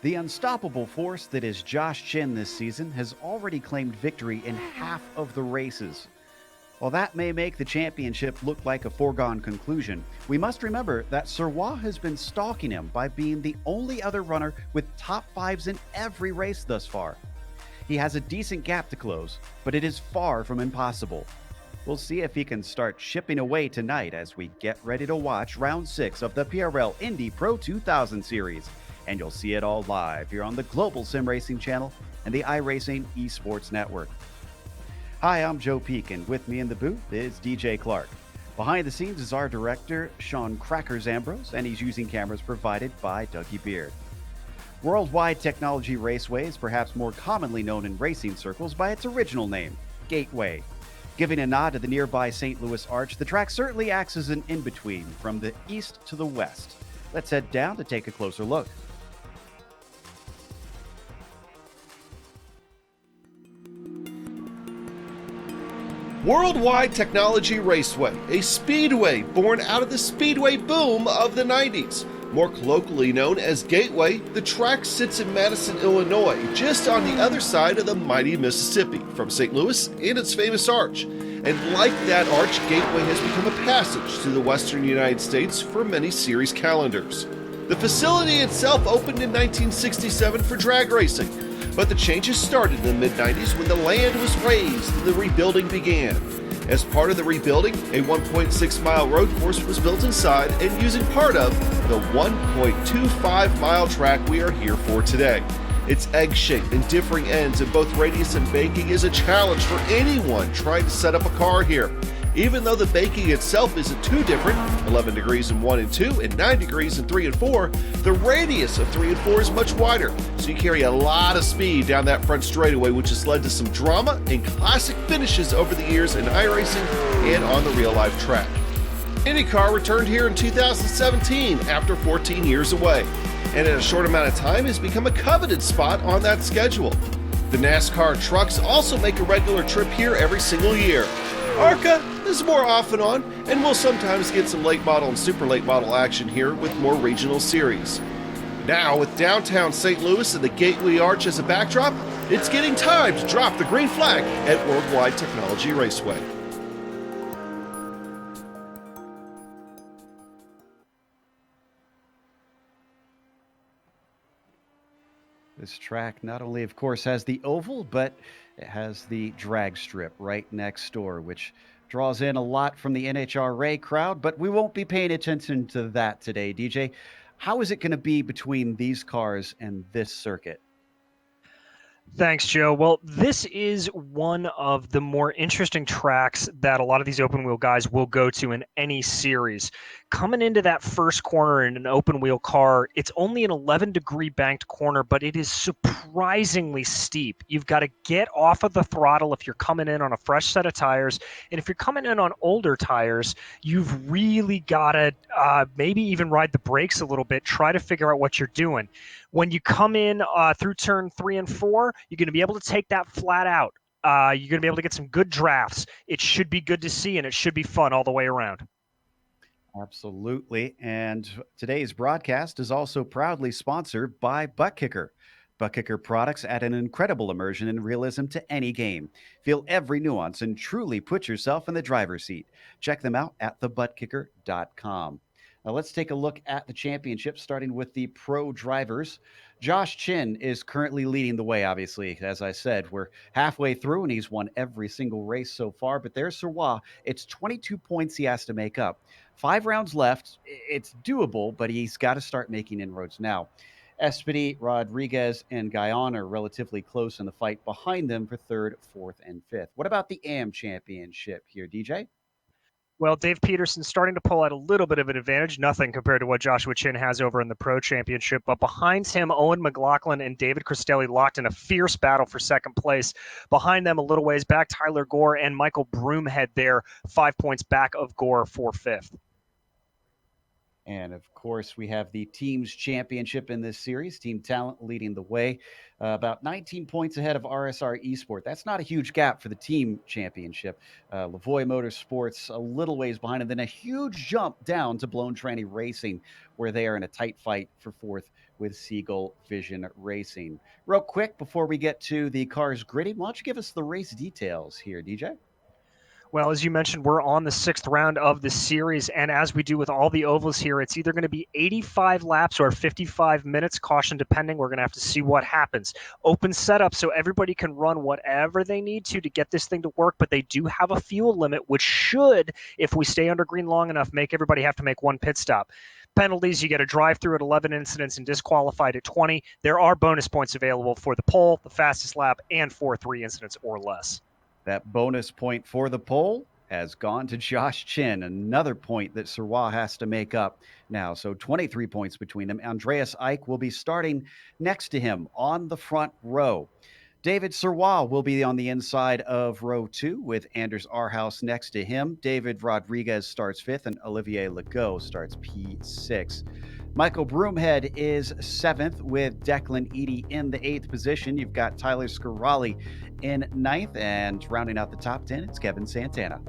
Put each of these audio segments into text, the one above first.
The unstoppable force that is Josh Chin this season has already claimed victory in half of the races. While that may make the championship look like a foregone conclusion, we must remember that Serwa has been stalking him by being the only other runner with top fives in every race thus far. He has a decent gap to close, but it is far from impossible. We'll see if he can start chipping away tonight as we get ready to watch round 6 of the PRL Indy Pro 2000 series. And you'll see it all live here on the Global Sim Racing channel and the iRacing Esports Network. Hi, I'm Joe Peak, and with me in the booth is DJ Clark. Behind the scenes is our director, Sean Crackers Ambrose, and he's using cameras provided by Dougie Beard. Worldwide Technology Raceway is perhaps more commonly known in racing circles by its original name, Gateway. Giving a nod to the nearby St. Louis Arch, the track certainly acts as an in-between from the east to the west. Let's head down to take a closer look. Worldwide Technology Raceway, a speedway born out of the speedway boom of the 90s. More colloquially known as Gateway, the track sits in Madison, Illinois, just on the other side of the mighty Mississippi, from St. Louis and its famous arch. And like that arch, Gateway has become a passage to the western United States for many series calendars. The facility itself opened in 1967 for drag racing, but the changes started in the mid-90s when the land was raised and the rebuilding began. As part of the rebuilding, a 1.6-mile road course was built inside and using part of the 1.25-mile track we are here for today. Its egg-shaped and differing ends in both radius and banking is a challenge for anyone trying to set up a car here. Even though the banking itself isn't too different, 11 degrees in 1 and 2 and 9 degrees in 3 and 4, the radius of 3 and 4 is much wider, so you carry a lot of speed down that front straightaway, which has led to some drama and classic finishes over the years in iRacing and on the real-life track. IndyCar returned here in 2017 after 14 years away, and in a short amount of time has become a coveted spot on that schedule. The NASCAR trucks also make a regular trip here every single year. ARCA is more off and on, and we'll sometimes get some late model and super late model action here with more regional series. Now, with downtown St. Louis and the Gateway Arch as a backdrop, it's getting time to drop the green flag at Worldwide Technology Raceway. This track not only, of course, has the oval, but it has the drag strip right next door, which draws in a lot from the NHRA crowd, but we won't be paying attention to that today, DJ. How is it going to be between these cars and this circuit? Thanks, Joe. Well, this is one of the more interesting tracks that a lot of these open wheel guys will go to in any series. Coming into that first corner in an open wheel car, it's only an 11-degree banked corner, but it is surprisingly steep. You've got to get off of the throttle if you're coming in on a fresh set of tires. And if you're coming in on older tires, you've really got to maybe even ride the brakes a little bit, try to figure out what you're doing. When you come in through turn 3 and 4, you're going to be able to take that flat out. You're going to be able to get some good drafts. It should be good to see, and it should be fun all the way around. Absolutely. And today's broadcast is also proudly sponsored by Butt Kicker. Butt Kicker products add an incredible immersion and realism to any game. Feel every nuance and truly put yourself in the driver's seat. Check them out at thebuttkicker.com. Now let's take a look at the championship, starting with the pro drivers. Josh Chin is currently leading the way, obviously. As I said, we're halfway through, and he's won every single race so far. But there's Serwa. It's 22 points he has to make up. 5 rounds left. It's doable, but he's got to start making inroads now. Espedy, Rodriguez, and Guyon are relatively close in the fight behind them for 3rd, 4th, and 5th. What about the AM championship here, DJ? Well, Dave Peterson's starting to pull out a little bit of an advantage, nothing compared to what Joshua Chin has over in the Pro Championship. But behind him, Owen McLaughlin and David Cristelli locked in a fierce battle for second place. Behind them, a little ways back, Tyler Gore and Michael Broomhead there, 5 points back of Gore for 5th. And of course, we have the team's championship in this series. Team Talent leading the way, about 19 points ahead of RSR Esport. That's not a huge gap for the team championship. Lavoie Motorsports a little ways behind, and then a huge jump down to Blown Tranny Racing, where they are in a tight fight for fourth with Seagull Vision Racing. Real quick, before we get to the cars gritty, why don't you give us the race details here, DJ? Well, as you mentioned, we're on the 6th round of the series, and as we do with all the ovals here, it's either going to be 85 laps or 55 minutes, caution depending. We're going to have to see what happens. Open setup, so everybody can run whatever they need to get this thing to work, but they do have a fuel limit, which should, if we stay under green long enough, make everybody have to make one pit stop. Penalties, you get a drive-through at 11 incidents and disqualified at 20. There are bonus points available for the pole, the fastest lap, and for 3 incidents or less. That bonus point for the pole has gone to Josh Chin, another point that Sirwa has to make up now. So 23 points between them. Andreas Eich will be starting next to him on the front row. David Sirwa will be on the inside of row 2 with Anders Arhaus next to him. David Rodriguez starts 5th and Olivier Legault starts P6. Michael Broomhead is 7th with Declan Eady in the 8th position. You've got Tyler Scarali in 9th, and rounding out the top 10, it's Kevin Santana.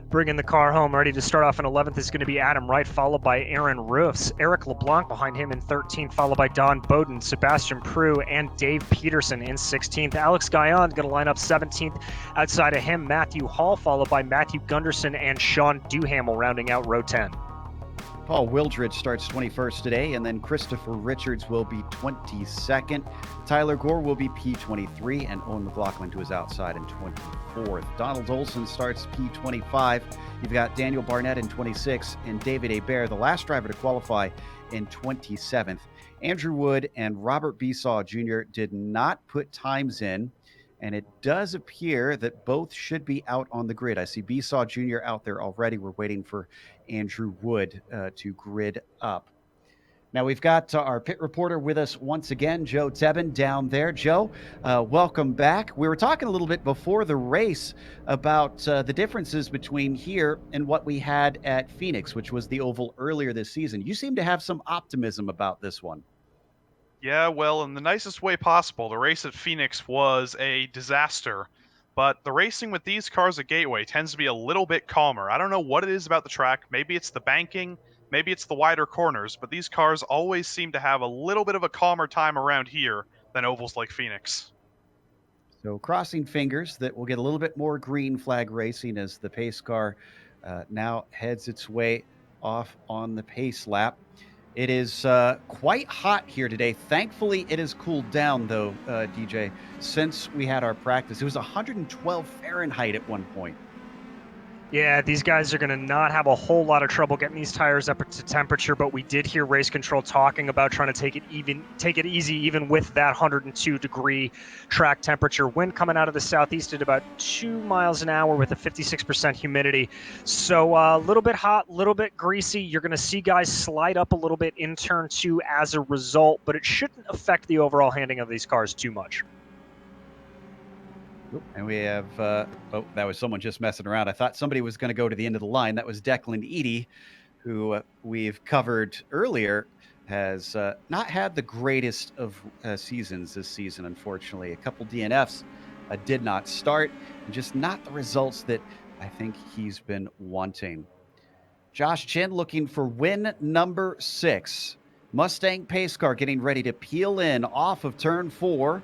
Bringing the car home, ready to start off in 11th is going to be Adam Wright, followed by Aaron Roofs. Eric LeBlanc behind him in 13th, followed by Don Bowden, Sebastian Prue, and Dave Peterson in 16th. Alex Guyon going to line up 17th. Outside of him, Matthew Hall, followed by Matthew Gunderson and Sean Duhamel, rounding out row 10. Paul Wildred starts 21st today, and then Christopher Richards will be 22nd. Tyler Gore will be P23, and Owen McLaughlin to his outside in 24th. Donald Olson starts P25. You've got Daniel Barnett in 26, and David Hebert, the last driver to qualify, in 27th. Andrew Wood and Robert Besaw Jr. did not put times in, and it does appear that both should be out on the grid. I see Besaw Jr. out there already. We're waiting for Andrew Wood to grid up. Now we've got our pit reporter with us once again, Joe Tebben down there. Joe, welcome back. We were talking a little bit before the race about the differences between here and what we had at Phoenix, which was the oval earlier this season. You seem to have some optimism about this one. Yeah, well, in the nicest way possible, the race at Phoenix was a disaster. But the racing with these cars at Gateway tends to be a little bit calmer. I don't know what it is about the track. Maybe it's the banking, maybe it's the wider corners, but these cars always seem to have a little bit of a calmer time around here than ovals like Phoenix. So crossing fingers that we'll get a little bit more green flag racing as the pace car now heads its way off on the pace lap. It is quite hot here today. Thankfully, it has cooled down, though, DJ, since we had our practice. It was 112 Fahrenheit at one point. Yeah, these guys are going to not have a whole lot of trouble getting these tires up to temperature, but we did hear race control talking about trying to take it easy, even with that 102-degree track temperature. Wind coming out of the southeast at about 2 miles an hour with a 56% humidity. So a little bit hot, a little bit greasy. You're going to see guys slide up a little bit in turn 2 as a result, but it shouldn't affect the overall handling of these cars too much. And we have, oh, that was someone just messing around. I thought somebody was going to go to the end of the line. That was Declan Eady, who we've covered earlier, has not had the greatest of seasons this season, unfortunately. A couple DNFs did not start, and just not the results that I think he's been wanting. Josh Chin looking for win number 6. Mustang pace car getting ready to peel in off of turn 4.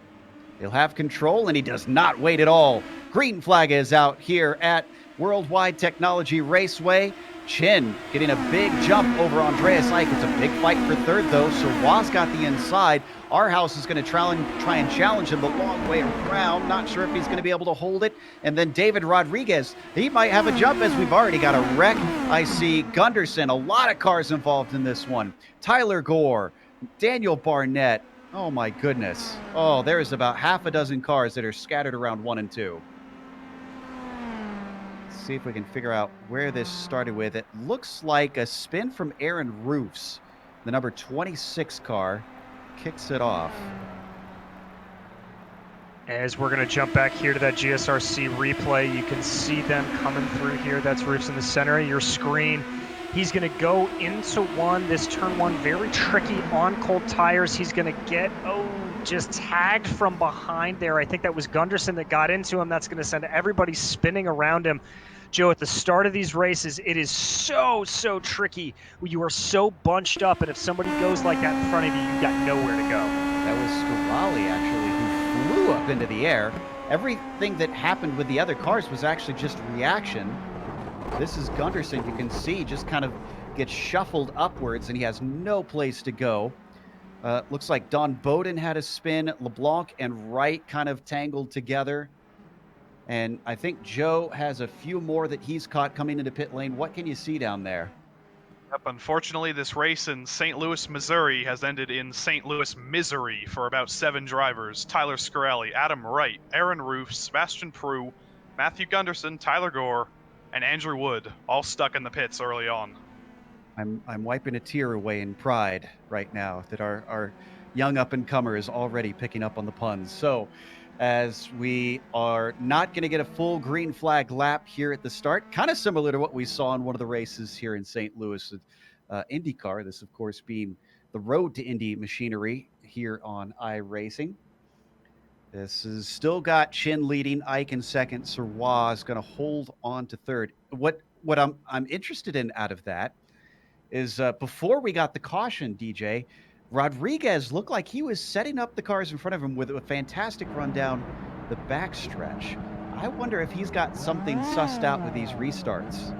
He'll have control, and he does not wait at all. Green flag is out here at Worldwide Technology Raceway. Chin getting a big jump over Andreas Eich. It's a big fight for third, though. Sirwa's got the inside. Arhaus is going to try and challenge him the long way around. Not sure if he's going to be able to hold it. And then David Rodriguez, he might have a jump as we've already got a wreck. I see Gunderson, a lot of cars involved in this one. Tyler Gore, Daniel Barnett. Oh, my goodness. Oh, there's about half a dozen cars that are scattered around 1 and 2. Let's see if we can figure out where this started with. It looks like a spin from Aaron Roofs. The number 26 car kicks it off. As we're going to jump back here to that GSRC replay, you can see them coming through here. That's Roofs in the center of your screen. He's going to go into one. This turn one, very tricky on cold tires. He's going to get, just tagged from behind there. I think that was Gunderson that got into him. That's going to send everybody spinning around him. Joe, at the start of these races, it is so tricky. You are so bunched up, and if somebody goes like that in front of you, you got nowhere to go. That was Scarali, actually, who flew up into the air. Everything that happened with the other cars was actually just reaction. This is Gunderson. You can see just kind of gets shuffled upwards, and he has no place to go. Looks like Don Bowden had a spin. LeBlanc and Wright kind of tangled together. And I think Joe has a few more that he's caught coming into pit lane. What can you see down there? Yep, unfortunately, this race in St. Louis, Missouri has ended in St. Louis misery for about 7 drivers. Tyler Scarelli, Adam Wright, Aaron Roofs, Sebastian Prue, Matthew Gunderson, Tyler Gore, and Andrew Wood, all stuck in the pits early on. I'm wiping a tear away in pride right now that our young up-and-comer is already picking up on the puns. So as we are not going to get a full green flag lap here at the start, kind of similar to what we saw in one of the races here in St. Louis, IndyCar. This, of course, being the Road to Indy machinery here on iRacing. This is still got Chin leading, Ike in second. Serrois is going to hold on to third. What I'm interested in out of that is before we got the caution, DJ, Rodriguez looked like he was setting up the cars in front of him with a fantastic run down the backstretch. I wonder if he's got something sussed out with these restarts.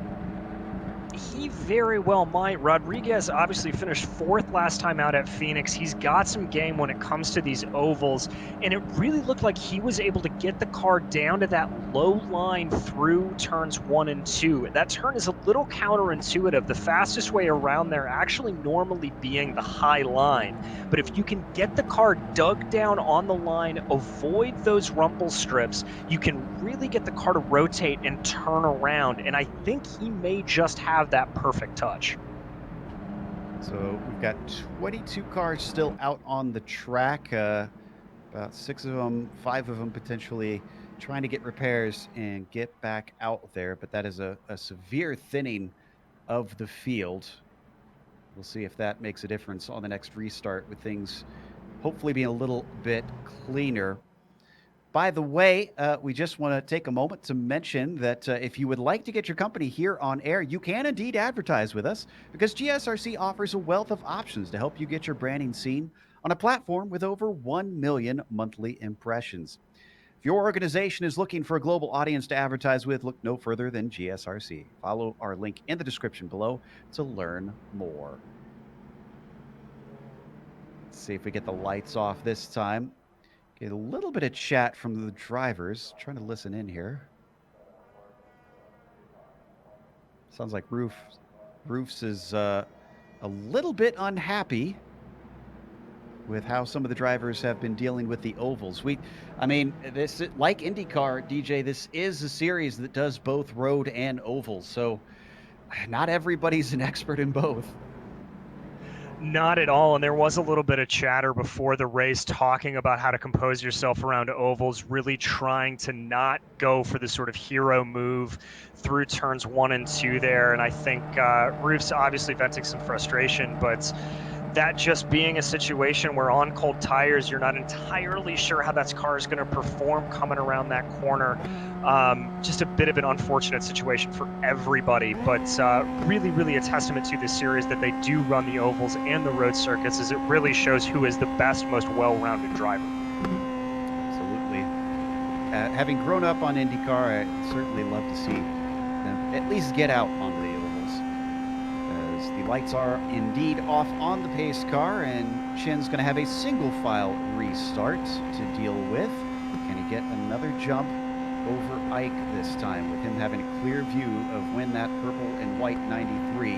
He very well might. Rodriguez obviously finished 4th last time out at Phoenix. He's got some game when it comes to these ovals, and it really looked like he was able to get the car down to that low line through turns 1 and 2. That turn is a little counterintuitive. The fastest way around there actually normally being the high line. But if you can get the car dug down on the line, avoid those rumble strips, you can really get the car to rotate and turn around. And I think he may just have that perfect touch. So we've got 22 cars still out on the track. About 6 of them, 5 of them potentially trying to get repairs and get back out there. But that is a severe thinning of the field. We'll see if that makes a difference on the next restart with things hopefully being a little bit cleaner. By the way, we just want to take a moment to mention that if you would like to get your company here on air, you can indeed advertise with us because GSRC offers a wealth of options to help you get your branding seen on a platform with over 1 million monthly impressions. If your organization is looking for a global audience to advertise with, look no further than GSRC. Follow our link in the description below to learn more. Let's see if we get the lights off this time. Get a little bit of chat from the drivers. Trying to listen in here. Sounds like Roofs is a little bit unhappy with how some of the drivers have been dealing with the ovals. This, like IndyCar, DJ, this is a series that does both road and ovals. So not everybody's an expert in both. Not at all. And there was a little bit of chatter before the race talking about how to compose yourself around ovals, really trying to not go for the sort of hero move through turns 1 and 2 there. And I think Roof's obviously venting some frustration, but that just being a situation where on cold tires, you're not entirely sure how that car is going to perform coming around that corner. Just a bit of an unfortunate situation for everybody, but really a testament to this series that they do run the ovals and the road circuits, as it really shows who is the best, most well-rounded driver. Absolutely. Having grown up on IndyCar, I certainly love to see them at least get out onto the ovals. As the lights are indeed off on the pace car, and Chin's going to have a single file restart to deal with. Can he get another jump over Ike this time, with him having a clear view of when that purple and white 93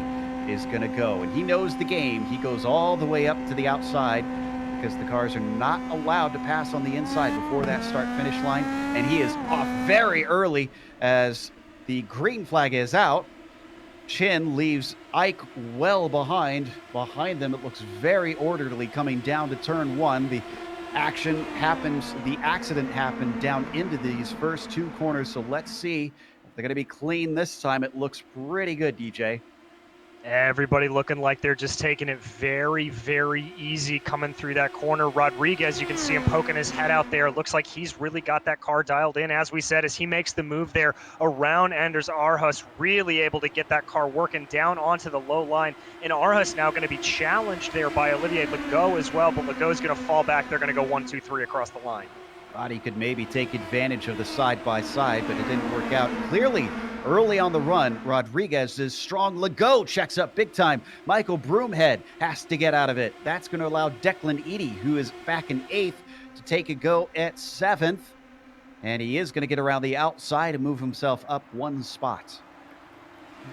is going to go? And he knows the game. He goes all the way up to the outside because the cars are not allowed to pass on the inside before that start-finish line. And he is off very early as the green flag is out. Chin leaves Ike well behind. Behind them, it looks very orderly coming down to turn 1. The accident happened down into these first 2 corners, so let's see if they're going to be clean this time. It looks pretty good, DJ. Everybody looking like they're just taking it very, very easy coming through that corner. Rodriguez, you can see him poking his head out there. Looks like he's really got that car dialed in, as we said, as he makes the move there around Anders Arhus, really able to get that car working down onto the low line. And Arhus now going to be challenged there by Olivier Legault as well, but Legault's going to fall back. They're going to go 1, 2, 3 across the line. Thought he could maybe take advantage of the side-by-side, but it didn't work out. Clearly, early on the run, Rodriguez is strong. Legault checks up big time. Michael Broomhead has to get out of it. That's going to allow Declan Eady, who is back in 8th, to take a go at 7th. And he is going to get around the outside and move himself up 1 spot.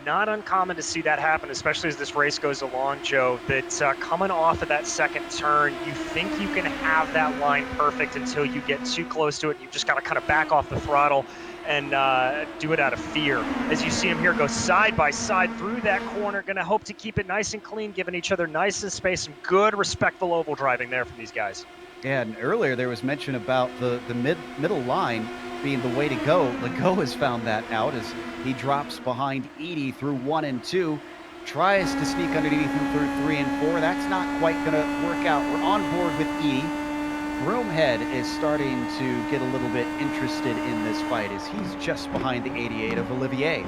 Not uncommon to see that happen, especially as this race goes along, Joe, that coming off of that second turn, you think you can have that line perfect until you get too close to it. You've just got to kind of back off the throttle and do it out of fear. As you see him here go side by side through that corner, going to hope to keep it nice and clean, giving each other nice and space, some good, respectful oval driving there from these guys. Yeah, and earlier there was mention about the middle line being the way to go. Legault has found that out as he drops behind Eady through 1 and 2, tries to sneak underneath him through 3 and 4. That's not quite going to work out. We're on board with Eady. Broomhead is starting to get a little bit interested in this fight as he's just behind the 88 of Olivier.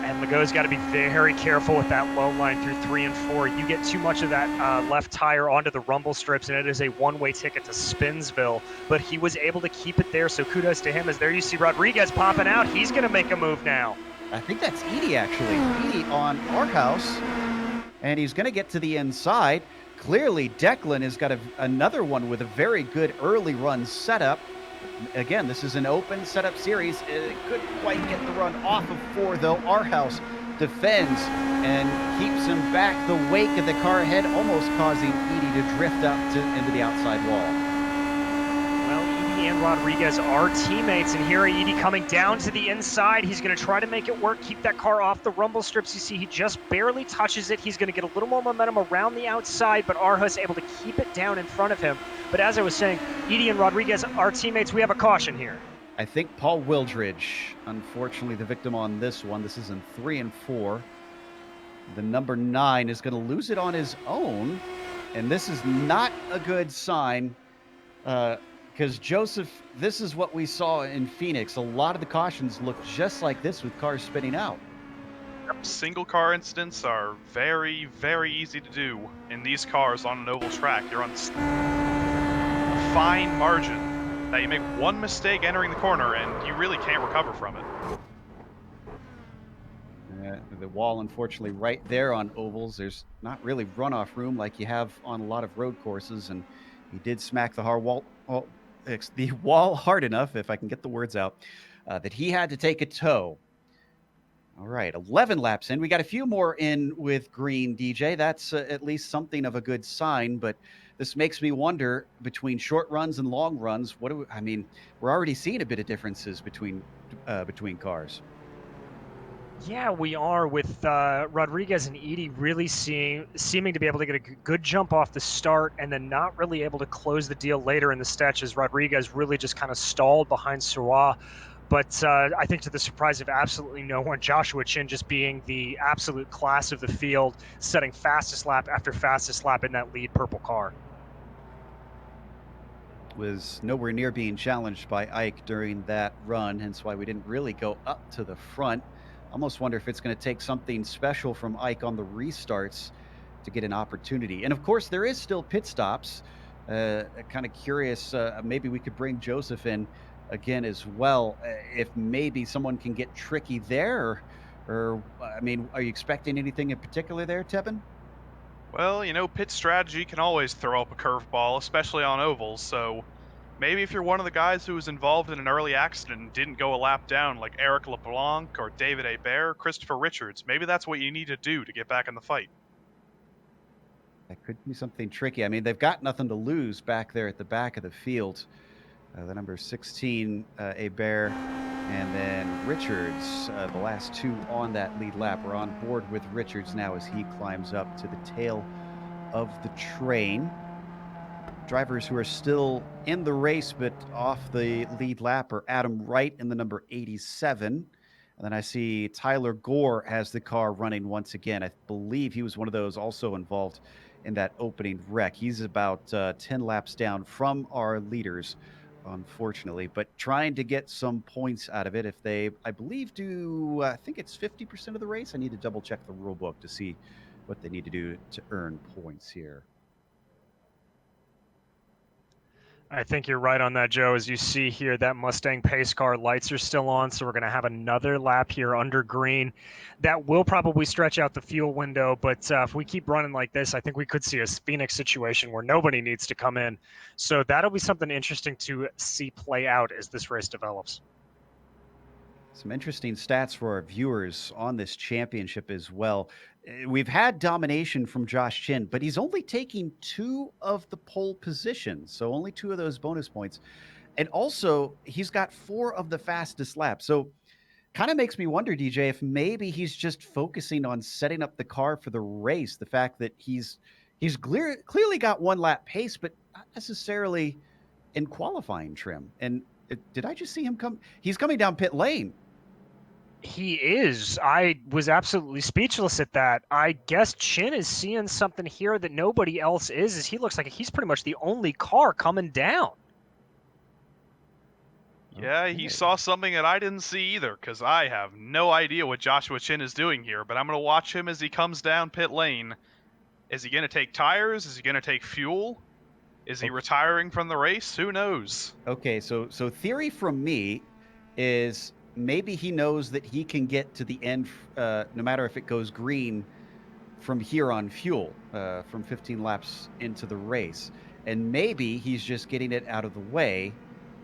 And Legault's got to be very careful with that low line through 3 and 4. You get too much of that left tire onto the rumble strips, and it is a one-way ticket to Spinsville. But he was able to keep it there, so kudos to him. As there you see Rodriguez popping out. He's going to make a move now. I think that's Eady, actually. Eady on Arhaus, and he's going to get to the inside. Clearly, Declan has got another one with a very good early run setup. Again, this is an open setup series. It couldn't quite get the run off of 4, though. Arhaus defends and keeps him back. The wake of the car ahead, almost causing Eady to drift up into the outside wall. Well, Eady and Rodriguez are teammates, and here Eady coming down to the inside. He's going to try to make it work, keep that car off the rumble strips. You see he just barely touches it. He's going to get a little more momentum around the outside, but Arhus able to keep it down in front of him. But as I was saying, Eady and Rodriguez are teammates. We have a caution here. I think Paul Wildridge, unfortunately, the victim on this one. This is in 3 and 4. The number 9 is going to lose it on his own, and this is not a good sign because, Joseph, this is what we saw in Phoenix. A lot of the cautions look just like this with cars spinning out. Single car incidents are very, very easy to do in these cars on an oval track. You're on a fine margin that you make one mistake entering the corner and you really can't recover from it. The wall, unfortunately, right there on ovals. There's not really runoff room like you have on a lot of road courses, and he did smack the wall hard enough, if I can get the words out, that he had to take a tow. All right, 11 laps in. We got a few more in with green, DJ. That's at least something of a good sign, but this makes me wonder, between short runs and long runs, we're already seeing a bit of differences between cars. Yeah, we are, with Rodriguez and Eady really seeming to be able to get a good jump off the start and then not really able to close the deal later in the stretch, as Rodriguez really just kind of stalled behind Sirwa. But I think to the surprise of absolutely no one, Joshua Chin just being the absolute class of the field, setting fastest lap after fastest lap in that lead purple car. Was nowhere near being challenged by Ike during that run, hence why we didn't really go up to the front. Almost wonder if it's going to take something special from Ike on the restarts to get an opportunity. And of course, there is still pit stops. Kind of curious, maybe we could bring Joseph in again as well, if maybe someone can get tricky there, or are you expecting anything in particular there, Tevin? Well, pit strategy can always throw up a curveball, especially on ovals, so maybe if you're one of the guys who was involved in an early accident and didn't go a lap down, like Eric LeBlanc or David Hebert, Christopher Richards, maybe that's what you need to do to get back in the fight. That could be something tricky. They've got nothing to lose back there at the back of the field. The number 16, Hebert, and then Richards, the last 2 on that lead lap. We're on board with Richards now as he climbs up to the tail of the train. Drivers who are still in the race but off the lead lap are Adam Wright in the number 87, And then I see Tyler Gore has the car running once again. I believe he was one of those also involved in that opening wreck. He's about 10 laps down from our leaders, unfortunately, but trying to get some points out of it. If they, I believe, do, I think it's 50% of the race. I need to double check the rule book to see what they need to do to earn points here. I think you're right on that, Joe. As you see here, that Mustang pace car lights are still on, so we're going to have another lap here under green. That will probably stretch out the fuel window, but if we keep running like this, I think we could see a Phoenix situation where nobody needs to come in. So that'll be something interesting to see play out as this race develops. Some interesting stats for our viewers on this championship as well. We've had domination from Josh Chin, but he's only taking 2 of the pole positions, so only 2 of those bonus points. And also, he's got 4 of the fastest laps. So kind of makes me wonder, DJ, if maybe he's just focusing on setting up the car for the race. The fact that he's clearly got 1 lap pace, but not necessarily in qualifying trim. And did I just see him come? He's coming down pit lane. He is. I was absolutely speechless at that. I guess Chin is seeing something here that nobody else is, as he looks like he's pretty much the only car coming down. Yeah, he saw something that I didn't see either, because I have no idea what Joshua Chin is doing here, but I'm going to watch him as he comes down pit lane. Is he going to take tires? Is he going to take fuel? Is he retiring from the race? Who knows? Okay, so theory from me is maybe he knows that he can get to the end no matter if it goes green from here on fuel, from 15 laps into the race. And maybe he's just getting it out of the way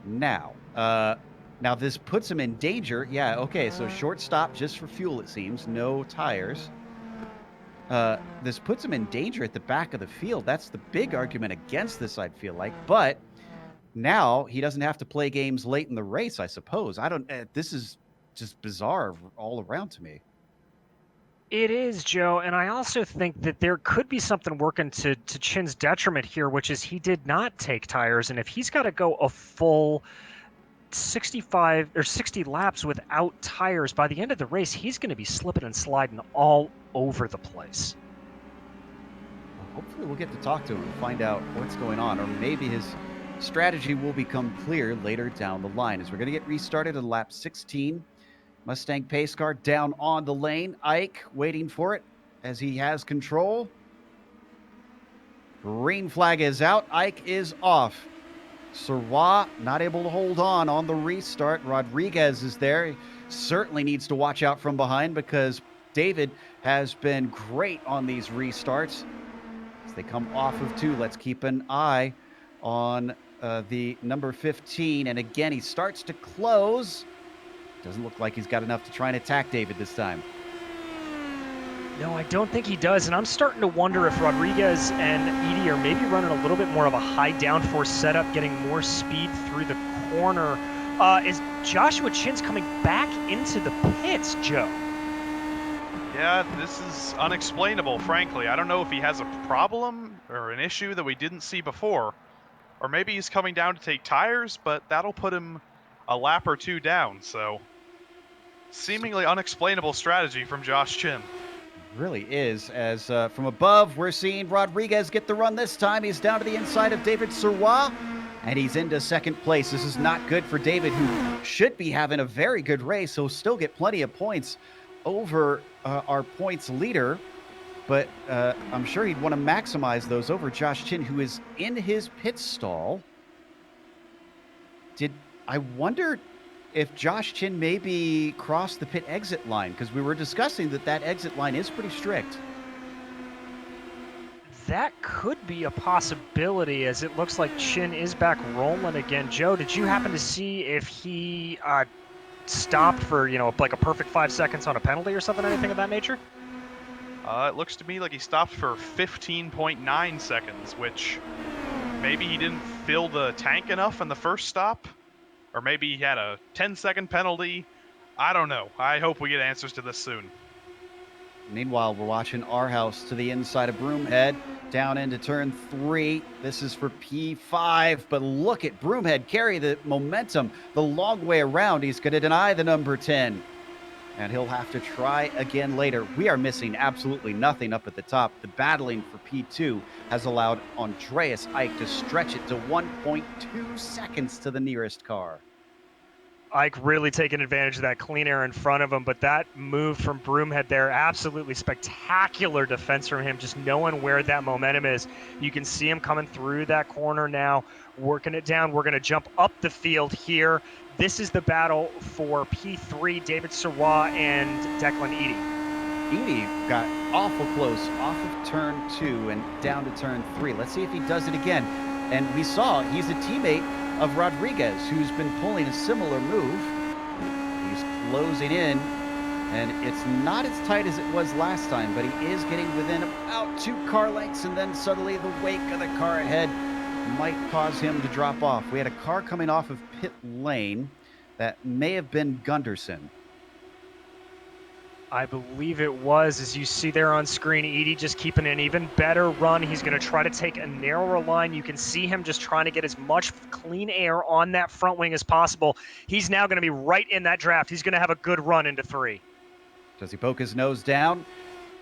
now. Now this puts him in danger. Yeah, okay, so short stop just for fuel, it seems. No tires. This puts him in danger at the back of the field. That's the big argument against this, I'd feel like. But now he doesn't have to play games late in the race, I suppose. I don't. This is just bizarre all around to me. It is, Joe, and I also think that there could be something working to Chin's detriment here, which is he did not take tires, and if he's got to go a full 65 or 60 laps without tires, by the end of the race, he's going to be slipping and sliding all over the place. Well, hopefully we'll get to talk to him and find out what's going on, or maybe his strategy will become clear later down the line. As we're going to get restarted in lap 16, Mustang pace car down on the lane. Ike waiting for it as he has control. Green flag is out. Ike is off. Serwa not able to hold on the restart. Rodriguez is there. He certainly needs to watch out from behind because David has been great on these restarts. As they come off of 2, let's keep an eye on the number 15. And again, he starts to close. Doesn't look like he's got enough to try and attack David this time. No, I don't think he does, and I'm starting to wonder if Rodriguez and Edie are maybe running a little bit more of a high downforce setup, getting more speed through the corner. Is Joshua Chin's coming back into the pits, Joe? Yeah, this is unexplainable, frankly. I don't know if he has a problem or an issue that we didn't see before. Or maybe he's coming down to take tires, but that'll put him a lap or 2 down, so seemingly unexplainable strategy from Josh Chin. Really is, as from above, we're seeing Rodriguez get the run this time. He's down to the inside of David Serwa, and he's into second place. This is not good for David, who should be having a very good race. He'll still get plenty of points over our points leader, but I'm sure he'd want to maximize those over Josh Chin, who is in his pit stall. I wonder if Josh Chin maybe crossed the pit exit line, because we were discussing that exit line is pretty strict. That could be a possibility, as it looks like Chin is back rolling again. Joe, did you happen to see if he stopped for, like a perfect 5 seconds on a penalty or something, anything of that nature? It looks to me like he stopped for 15.9 seconds, which maybe he didn't fill the tank enough in the first stop. Or maybe he had a 10-second penalty. I don't know. I hope we get answers to this soon. Meanwhile, we're watching our house to the inside of Broomhead, down into turn 3. This is for P5, but look at Broomhead carry the momentum the long way around. He's going to deny the number 10. and he'll have to try again later. We are missing absolutely nothing up at the top. The battling for P2 has allowed Andreas Ike to stretch it to 1.2 seconds to the nearest car. Ike really taking advantage of that clean air in front of him, but that move from Broomhead there, absolutely spectacular defense from him, just knowing where that momentum is. You can see him coming through that corner now, working it down. We're going to jump up the field here. This is the battle for P3, David Sirois and Declan Eady. Indy got awful close off of turn 2 and down to turn 3. Let's see if he does it again. And we saw he's a teammate of Rodriguez, who's been pulling a similar move. He's closing in, and it's not as tight as it was last time, but he is getting within about 2 car lengths, and then suddenly the wake of the car ahead might cause him to drop off. We had a car coming off of pit lane that may have been Gunderson. I believe it was, as you see there on screen, Edie just keeping an even better run. He's going to try to take a narrower line. You can see him just trying to get as much clean air on that front wing as possible. He's now going to be right in that draft. He's going to have a good run into 3. Does he poke his nose down?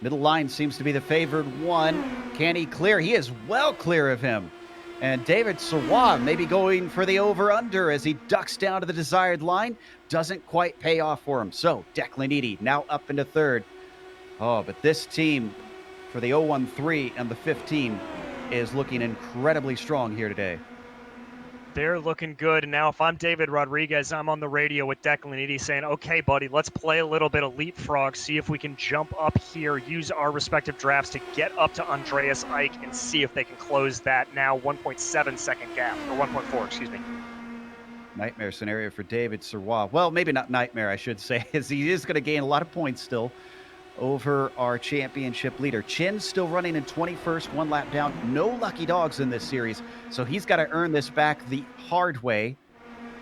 Middle line seems to be the favored one. Can he clear? He is well clear of him. And David Sirois maybe going for the over-under as he ducks down to the desired line. Doesn't quite pay off for him. So Declan Eady now up into 3rd. Oh, but this team for the 013 and the 15 is looking incredibly strong here today. They're looking good. And now if I'm David Rodriguez, I'm on the radio with Declan Eady saying, okay, buddy, let's play a little bit of leapfrog, see if we can jump up here, use our respective drafts to get up to Andreas Ike and see if they can close that now 1.7 second gap, or 1.4, excuse me. Nightmare scenario for David Sirois. Well, maybe not nightmare, I should say, as he is going to gain a lot of points still over our championship leader. Chin's still running in 21st, 1 lap down. No lucky dogs in this series, so he's got to earn this back the hard way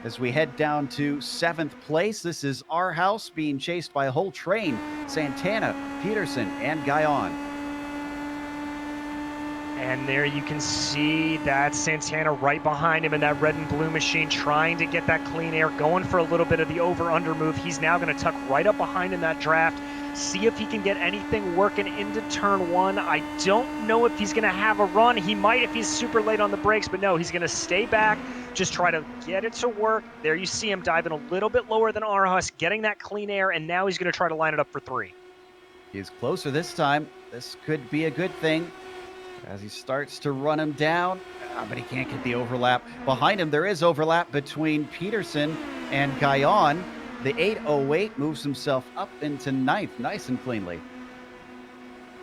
as we head down to 7th place. This is our house being chased by a whole train. Santana, Peterson, and Guyon. And there you can see that Santana right behind him in that red and blue machine, trying to get that clean air, going for a little bit of the over-under move. He's now going to tuck right up behind in that draft, see if he can get anything working into turn 1. I don't know if he's going to have a run. He might if he's super late on the brakes, but no, he's going to stay back, just try to get it to work. There you see him diving a little bit lower than Arhus, getting that clean air, and now he's going to try to line it up for 3. He's closer this time. This could be a good thing as he starts to run him down, but he can't get the overlap. Behind him, there is overlap between Peterson and Guyon. The 808 moves himself up into 9th, nice and cleanly.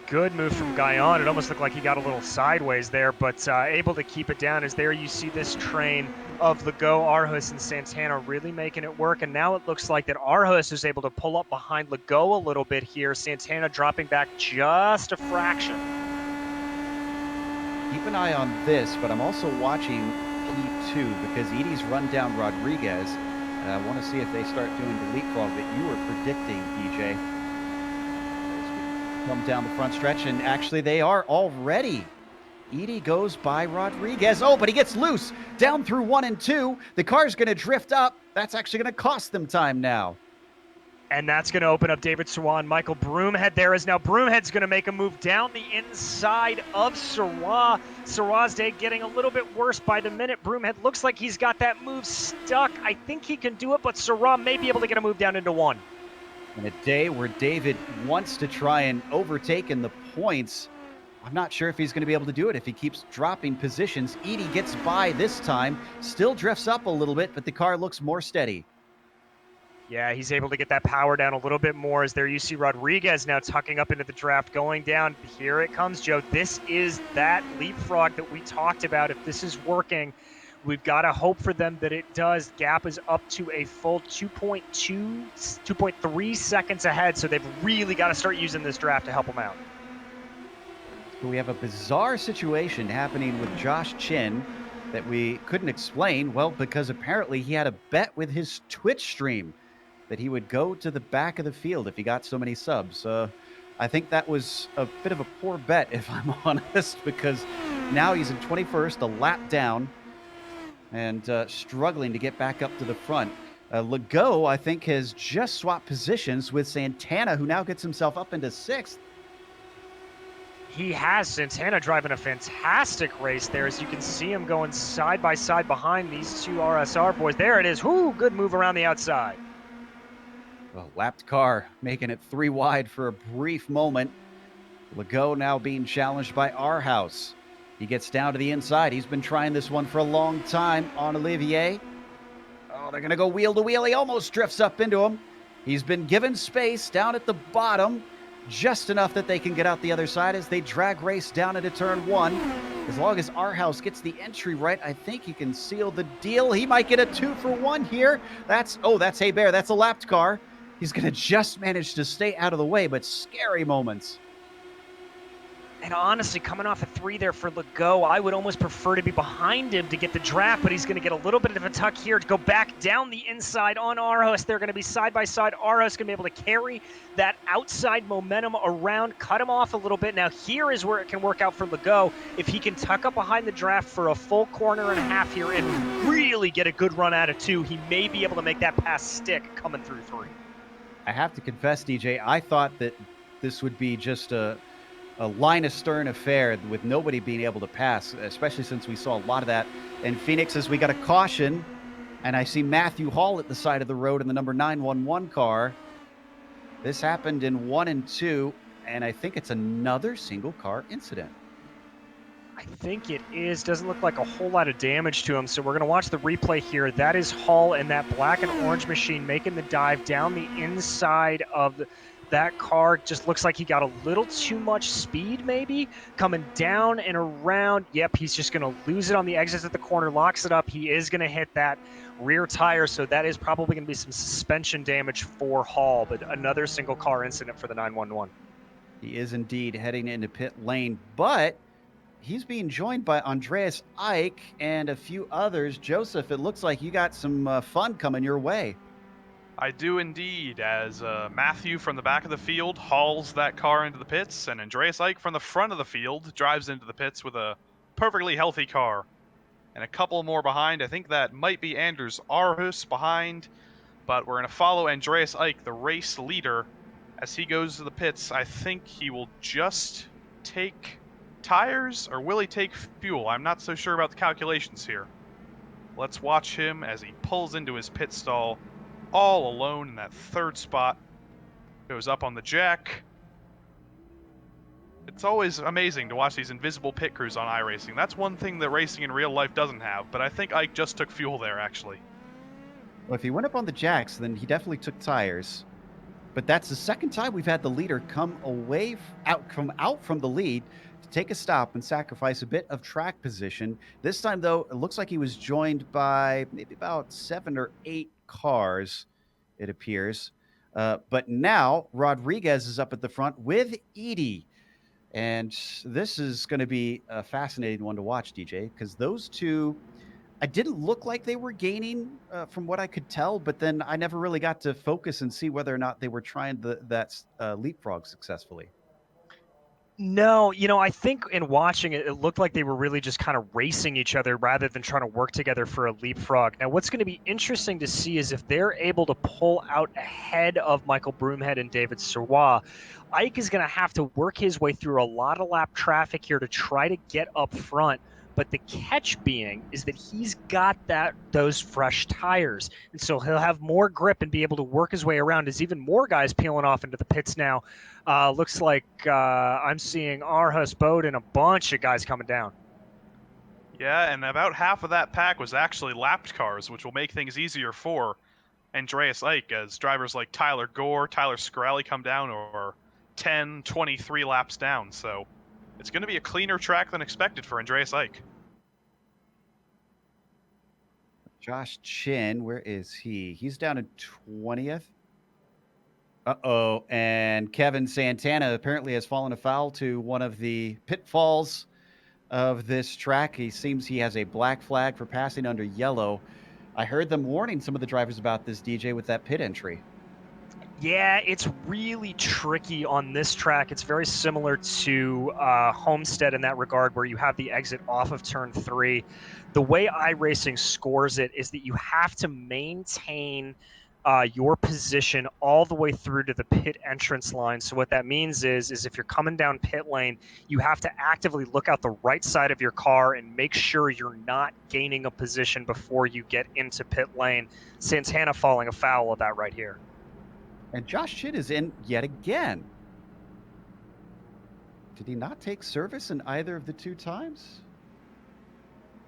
Good move from Guyon. It almost looked like he got a little sideways there, but able to keep it down. As there you see this train of the Go, Arhus, and Santana really making it work. And now it looks like that Arhus is able to pull up behind Legault a little bit here. Santana dropping back just a fraction. Keep an eye on this, but I'm also watching P2 because Edie's run down Rodriguez. I want to see if they start doing the leapfrog that you were predicting, EJ. As we come down the front stretch, and actually they are already. Edie goes by Rodriguez. Oh, but he gets loose down through 1 and 2. The car's going to drift up. That's actually going to cost them time now. And that's going to open up David Sirois and Michael Broomhead there, as now Broomhead's going to make a move down the inside of Sirois. Sirois' day getting a little bit worse by the minute. Broomhead looks like he's got that move stuck. I think he can do it, but Sirois may be able to get a move down into 1. In a day where David wants to try and overtake in the points, I'm not sure if he's going to be able to do it if he keeps dropping positions. Edie gets by this time, still drifts up a little bit, but the car looks more steady. Yeah, he's able to get that power down a little bit more, as there you see Rodriguez now tucking up into the draft, going down. Here it comes, Joe. This is that leapfrog that we talked about. If this is working, we've got to hope for them that it does. Gap is up to a full 2.3 seconds ahead, so they've really got to start using this draft to help them out. We have a bizarre situation happening with Josh Chin that we couldn't explain. Well, because apparently he had a bet with his Twitch stream that he would go to the back of the field if he got so many subs. I think that was a bit of a poor bet, if I'm honest, because now he's in 21st, a lap down, and struggling to get back up to the front. Legault, I think, has just swapped positions with Santana, who now gets himself up into 6th. He has. Santana driving a fantastic race there, as you can see him going side by side behind these two RSR boys. There it is. Whoo, good move around the outside. A lapped car making it 3 wide for a brief moment. Legault now being challenged by House. He gets down to the inside. He's been trying this one for a long time on Olivier. Oh, they're going to go wheel to wheel. He almost drifts up into him. He's been given space down at the bottom, just enough that they can get out the other side as they drag race down into turn 1. As long as House gets the entry right, I think he can seal the deal. He might get a 2-for-1 here. That's Hebert. That's a lapped car. He's going to just manage to stay out of the way, but scary moments. And honestly, coming off a 3 there for Legault, I would almost prefer to be behind him to get the draft, but he's going to get a little bit of a tuck here to go back down the inside on Arhus. They're going to be side by side. Arhus going to be able to carry that outside momentum around, cut him off a little bit. Now here is where it can work out for Legault. If he can tuck up behind the draft for a full corner and a half here and really get a good run out of 2, he may be able to make that pass stick coming through 3. I have to confess, DJ, I thought that this would be just a line astern affair with nobody being able to pass, especially since we saw a lot of that in Phoenix. As we got a caution, and I see Matthew Hall at the side of the road in the number 911 car. This happened in 1 and 2, and I think it's another single car incident. I think it is. Doesn't look like a whole lot of damage to him, so we're going to watch the replay here. That is Hall and that black and orange machine making the dive down the inside of that car. Just looks like he got a little too much speed, maybe, coming down and around. Yep, he's just going to lose it on the exits at the corner, locks it up. He is going to hit that rear tire, so that is probably going to be some suspension damage for Hall, but another single car incident for the 911. He is indeed heading into pit lane, but he's being joined by Andreas Eick and a few others. Joseph, it looks like you got some fun coming your way. I do indeed, as Matthew from the back of the field hauls that car into the pits, and Andreas Eick from the front of the field drives into the pits with a perfectly healthy car. And a couple more behind. I think that might be Anders Arhus behind, but we're going to follow Andreas Eick, the race leader, as he goes to the pits. I think he will just take tires, or will he take fuel? I'm not so sure about the calculations here. Let's watch him as he pulls into his pit stall all alone in that third spot. Goes up on the jack. It's always amazing to watch these invisible pit crews on iRacing. That's one thing that racing in real life doesn't have, but I think Ike just took fuel there, actually. Well, if he went up on the jacks, then he definitely took tires. But that's the second time we've had the leader come out from the lead to take a stop and sacrifice a bit of track position. This time, though, it looks like he was joined by maybe about 7 or 8 cars, it appears. But now Rodriguez is up at the front with Edie. And this is going to be a fascinating one to watch, DJ, because those two, I didn't look like they were gaining from what I could tell, but then I never really got to focus and see whether or not they were trying that leapfrog successfully. No, I think in watching it, it looked like they were really just kind of racing each other rather than trying to work together for a leapfrog. Now, what's going to be interesting to see is if they're able to pull out ahead of Michael Broomhead and David Serrois. Ike is going to have to work his way through a lot of lap traffic here to try to get up front. But the catch being is that he's got those fresh tires. And so he'll have more grip and be able to work his way around as even more guys peeling off into the pits now. Looks like I'm seeing Arhus, Bode, and a bunch of guys coming down. Yeah, and about half of that pack was actually lapped cars, which will make things easier for Andreas Eick, as drivers like Tyler Gore, Tyler Scarelli come down, or 10, 23 laps down. So it's going to be a cleaner track than expected for Andreas Eick. Josh Chin, where is he? He's down in 20th. Uh-oh. And Kevin Santana apparently has fallen afoul to one of the pitfalls of this track. He seems he has a black flag for passing under yellow. I heard them warning some of the drivers about this, DJ, with that pit entry. Yeah, it's really tricky on this track. It's very similar to Homestead in that regard, where you have the exit off of turn 3. The way iRacing scores it is that you have to maintain your position all the way through to the pit entrance line. So what that means is if you're coming down pit lane, you have to actively look out the right side of your car and make sure you're not gaining a position before you get into pit lane. Santana falling afoul of that right here. And Josh Chin is in yet again. Did he not take service in either of the 2 times?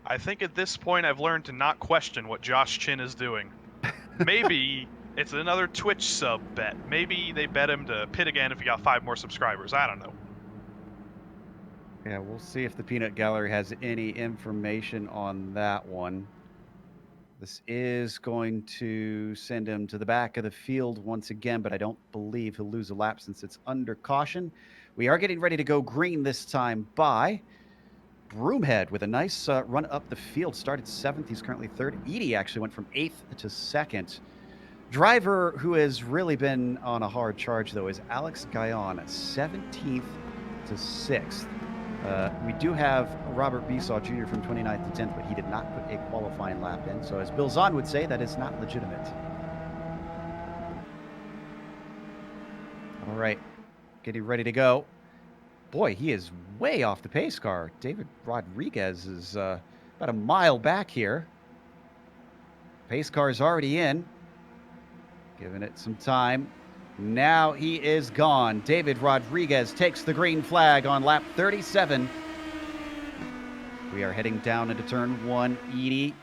I think at this point I've learned to not question what Josh Chin is doing. Maybe it's another Twitch sub bet. Maybe they bet him to pit again if he got 5 more subscribers. I don't know. Yeah, we'll see if the Peanut Gallery has any information on that one. This is going to send him to the back of the field once again, but I don't believe he'll lose a lap since it's under caution. We are getting ready to go green this time by Broomhead with a nice run up the field. Started 7th. He's currently 3rd. Edie actually went from 8th to 2nd. Driver who has really been on a hard charge, though, is Alex Guyon, 17th to 6th. We do have Robert Besaw Jr. from 29th to 10th, but he did not put a qualifying lap in. So as Bill Zahn would say, that is not legitimate. All right, getting ready to go. Boy, he is way off the pace car. David Rodriguez is about a mile back here. Pace car is already in. Giving it some time. Now he is gone. David Rodriguez takes the green flag on lap 37. We are heading down into turn 1. Edie,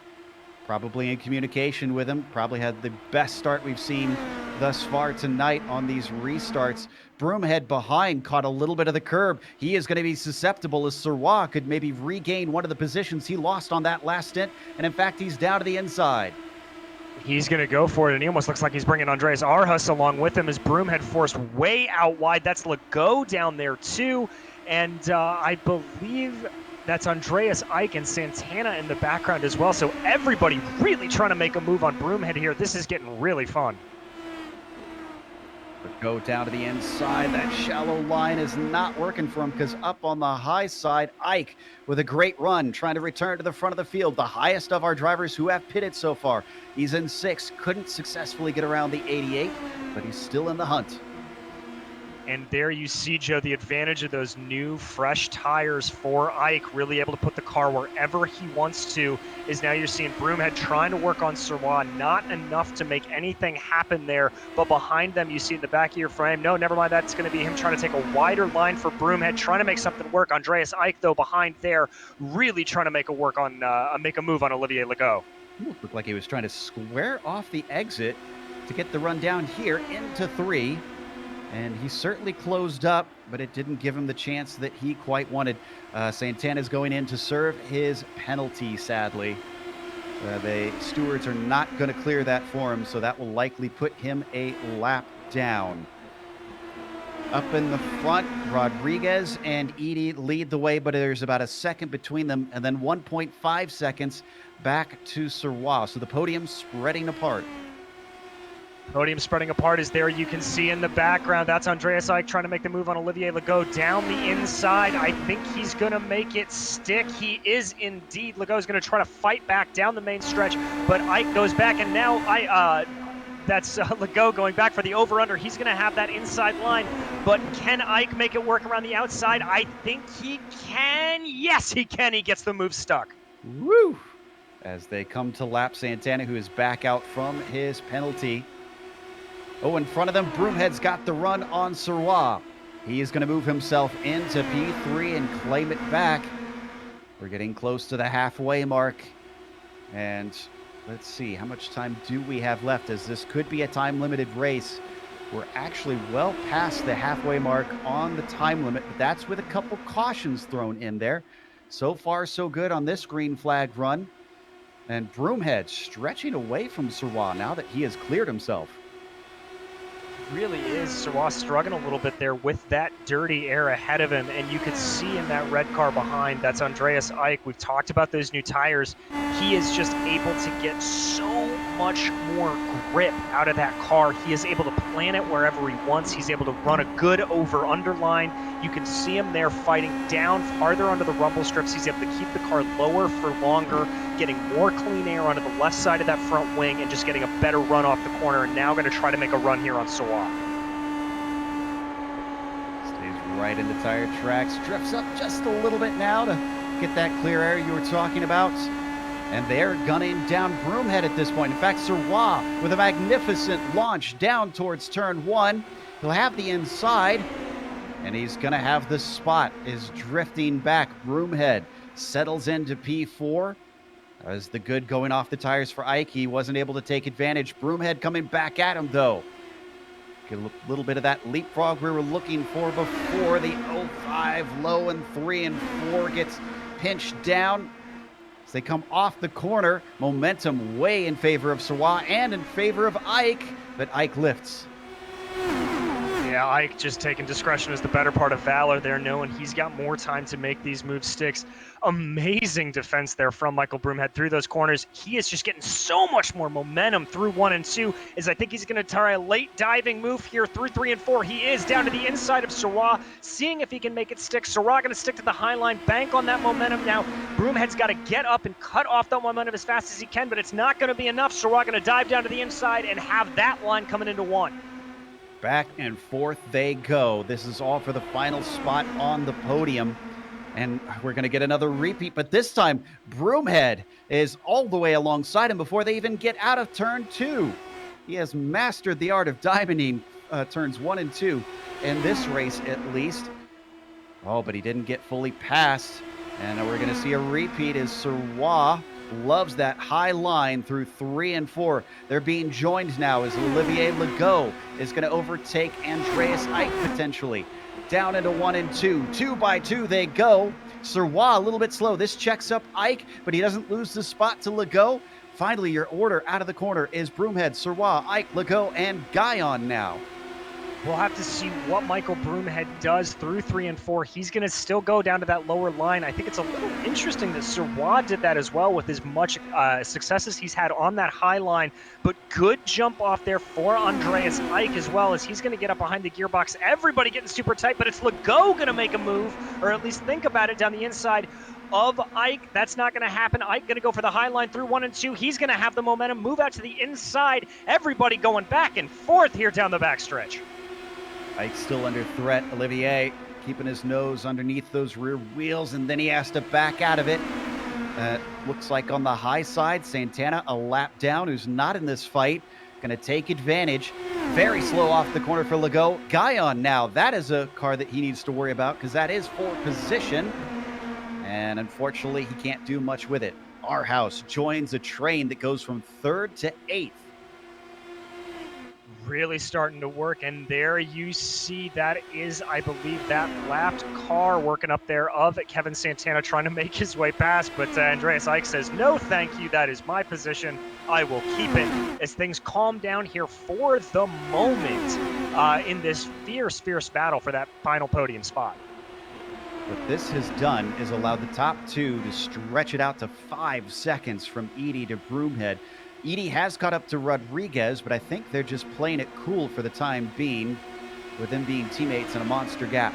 probably in communication with him, probably had the best start we've seen thus far tonight on these restarts. Broomhead behind caught a little bit of the curb. He is going to be susceptible as Sirois could maybe regain one of the positions he lost on that last stint. And in fact, he's down to the inside. He's going to go for it, and he almost looks like he's bringing Andreas Arhus along with him as Broomhead forced way out wide. That's Legault down there, too. And I believe that's Andreas Ike and Santana in the background as well. So everybody really trying to make a move on Broomhead here. This is getting really fun. Go down to the inside. That shallow line is not working for him because up on the high side, Ike with a great run, trying to return to the front of the field. The highest of our drivers who have pitted so far. He's in 6th, couldn't successfully get around the 88, but he's still in the hunt. And there you see, Joe, the advantage of those new, fresh tires for Ike, really able to put the car wherever he wants to, is now you're seeing Broomhead trying to work on Sirois. Not enough to make anything happen there, but behind them, you see in the back of your frame, no, never mind, that's going to be him trying to take a wider line for Broomhead, trying to make something work. Andreas Ike, though, behind there, really trying to make a move on Olivier Legault. Looked like he was trying to square off the exit to get the run down here into 3. And he certainly closed up, but it didn't give him the chance that he quite wanted. Santana's going in to serve his penalty, sadly. The stewards are not going to clear that for him, so that will likely put him a lap down. Up in the front, Rodriguez and Edie lead the way, but there's about a second between them, and then 1.5 seconds back to Sirois. So the podium spreading apart. Podium spreading apart is there. You can see in the background, that's Andreas Ike trying to make the move on Olivier Legault down the inside. I think he's going to make it stick. He is indeed. Legault's going to try to fight back down the main stretch, but Ike goes back, and now that's Legault going back for the over-under. He's going to have that inside line, but can Ike make it work around the outside? I think he can. Yes, he can. He gets the move stuck. Woo! As they come to lap Santana, who is back out from his penalty. Oh, in front of them, Broomhead's got the run on Sirois. He is going to move himself into P3 and claim it back. We're getting close to the halfway mark. And let's see, how much time do we have left, as this could be a time-limited race. We're actually well past the halfway mark on the time limit, but that's with a couple cautions thrown in there. So far, so good on this green flag run. And Broomhead stretching away from Sirois now that he has cleared himself. Really is. Sirois struggling a little bit there with that dirty air ahead of him, and you could see in that red car behind, that's Andreas Ike. We've talked about those new tires. He is just able to get so much more grip out of that car. He is able to plan it wherever he wants. He's able to run a good over-under line. You can see him there fighting down farther onto the rumble strips. He's able to keep the car lower for longer, getting more clean air onto the left side of that front wing and just getting a better run off the corner, and now going to try to make a run here on Sawah. Stays right into tire tracks, drifts up just a little bit now to get that clear air you were talking about. And they're gunning down Broomhead at this point. In fact, Sawah with a magnificent launch down towards turn 1. He'll have the inside, and he's going to have the spot. Is drifting back. Broomhead settles into P4. As the good going off the tires for Ike, he wasn't able to take advantage. Broomhead coming back at him, though. Get a little bit of that leapfrog we were looking for before. The 0-5 low and 3 and 4 gets pinched down. As they come off the corner, momentum way in favor of Sawah and in favor of Ike, but Ike lifts. Yeah, Ike just taking discretion as the better part of valor there, knowing he's got more time to make these moves sticks. Amazing defense there from Michael Broomhead through those corners. He is just getting so much more momentum through 1 and 2, as I think he's going to try a late diving move here through 3 and 4. He is down to the inside of Sawah, seeing if he can make it stick. Sawah going to stick to the high line, bank on that momentum now. Broomhead's got to get up and cut off that momentum as fast as he can, but it's not going to be enough. Sawah going to dive down to the inside and have that line coming into 1. Back and forth they go. This is all for the final spot on the podium. And we're going to get another repeat, but this time Broomhead is all the way alongside him before they even get out of turn 2. He has mastered the art of diamonding turns 1 and 2 in this race at least. Oh, but he didn't get fully past. And we're going to see a repeat as Sawah loves that high line through 3 and 4. They're being joined now as Olivier Legault is going to overtake Andreas Ike potentially. Down into 1 and 2. 2 by 2 they go. Sawah a little bit slow. This checks up Ike, but he doesn't lose the spot to Legault. Finally, your order out of the corner is Broomhead, Sawah, Ike, Legault, and Guyon now. We'll have to see what Michael Broomhead does through 3 and 4. He's going to still go down to that lower line. I think it's a little interesting that Sawah did that as well with as much successes he's had on that high line. But good jump off there for Andreas Ike as well, as he's going to get up behind the gearbox. Everybody getting super tight, but it's Legault going to make a move, or at least think about it, down the inside of Ike. That's not going to happen. Ike going to go for the high line through 1 and 2. He's going to have the momentum, move out to the inside. Everybody going back and forth here down the backstretch. Ike still under threat. Olivier keeping his nose underneath those rear wheels, and then he has to back out of it. Looks like on the high side, Santana a lap down, who's not in this fight. Going to take advantage. Very slow off the corner for Legault. Guyon now, that is a car that he needs to worry about because that is for position. And unfortunately, he can't do much with it. Our house joins a train that goes from 3rd to 8th. Really starting to work, and there you see that is, I believe, that lapped car working up there of Kevin Santana trying to make his way past, but Andreas Ike says, no thank you, that is my position, I will keep it, as things calm down here for the moment in this fierce battle for that final podium spot. What this has done is allowed the top 2 to stretch it out to 5 seconds from Indy to Broomhead. Indy has caught up to Rodriguez, but I think they're just playing it cool for the time being, with them being teammates in a monster gap.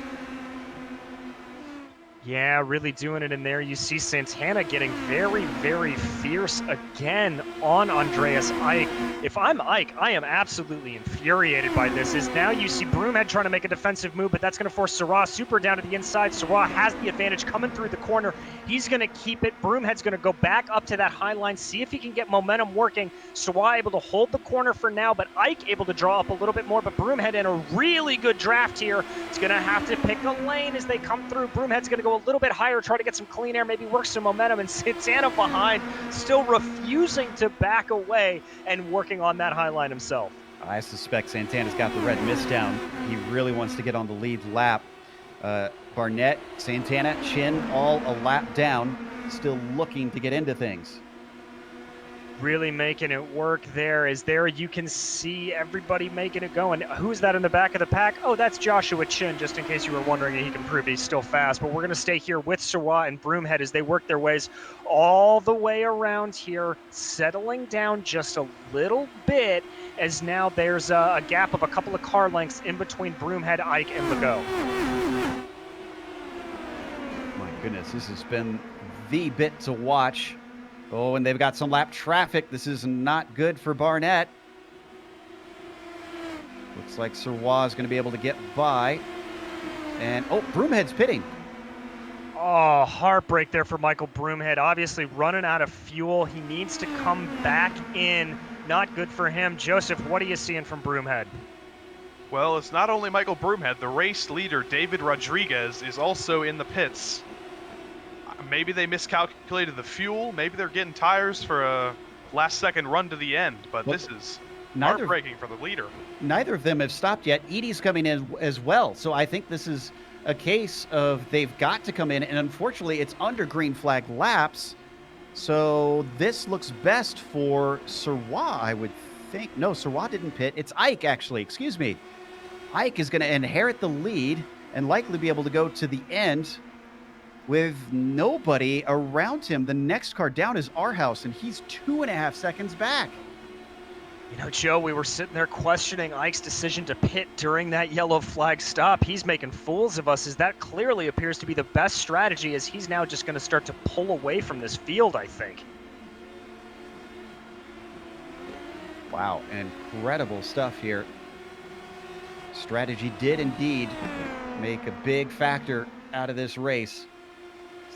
Yeah, really doing it in there. You see Santana getting very fierce again on Andreas Ike. If I'm Ike, I am absolutely infuriated by this. Is now you see Broomhead trying to make a defensive move, but that's going to force Sawah super down to the inside. Sawah has the advantage coming through the corner. He's going to keep it. Broomhead's going to go back up to that high line, see if he can get momentum working. Sawah able to hold the corner for now, but Ike able to draw up a little bit more. But Broomhead in a really good draft here. It's going to have to pick a lane as they come through. Broomhead's going to go a little bit higher, try to get some clean air, maybe work some momentum, and Santana behind, still refusing to back away and working on that high line himself. I suspect Santana's got the red mist down. He really wants to get on the lead lap. Barnett, Santana, Chin, all a lap down, still looking to get into things. Really making it work there. Is there, you can see everybody making it go. And who's that in the back of the pack? Oh, that's Joshua Chin, just in case you were wondering. He can prove he's still fast. But we're going to stay here with Sirwa and Broomhead as they work their ways all the way around here, settling down just a little bit, as now there's a gap of a couple of car lengths in between Broomhead, Ike, and Legault. My goodness, this has been the bit to watch. Oh, and they've got some lap traffic. This is not good for Barnett. Looks like Sirwa is going to be able to get by. And, oh, Broomhead's pitting. Oh, heartbreak there for Michael Broomhead. Obviously running out of fuel. He needs to come back in. Not good for him. Joseph, what are you seeing from Broomhead? Well, it's not only Michael Broomhead. The race leader, David Rodriguez, is also in the pits. Maybe they miscalculated the fuel. Maybe they're getting tires for a last-second run to the end. But this is heartbreaking for the leader. Neither of them have stopped yet. Edie's coming in as well. So I think this is a case of they've got to come in. And unfortunately, it's under green flag laps. So this looks best for Sirwa, I would think. No, Sirwa didn't pit. It's Ike, actually. Excuse me. Ike is going to inherit the lead and likely be able to go to the end with nobody around him. The next car down is our house, and he's 2.5 seconds back. You know, Joe, we were sitting there questioning Ike's decision to pit during that yellow flag stop. He's making fools of us, as that clearly appears to be the best strategy, as he's now just going to start to pull away from this field, I think. Wow, incredible stuff here. Strategy did indeed make a big factor out of this race.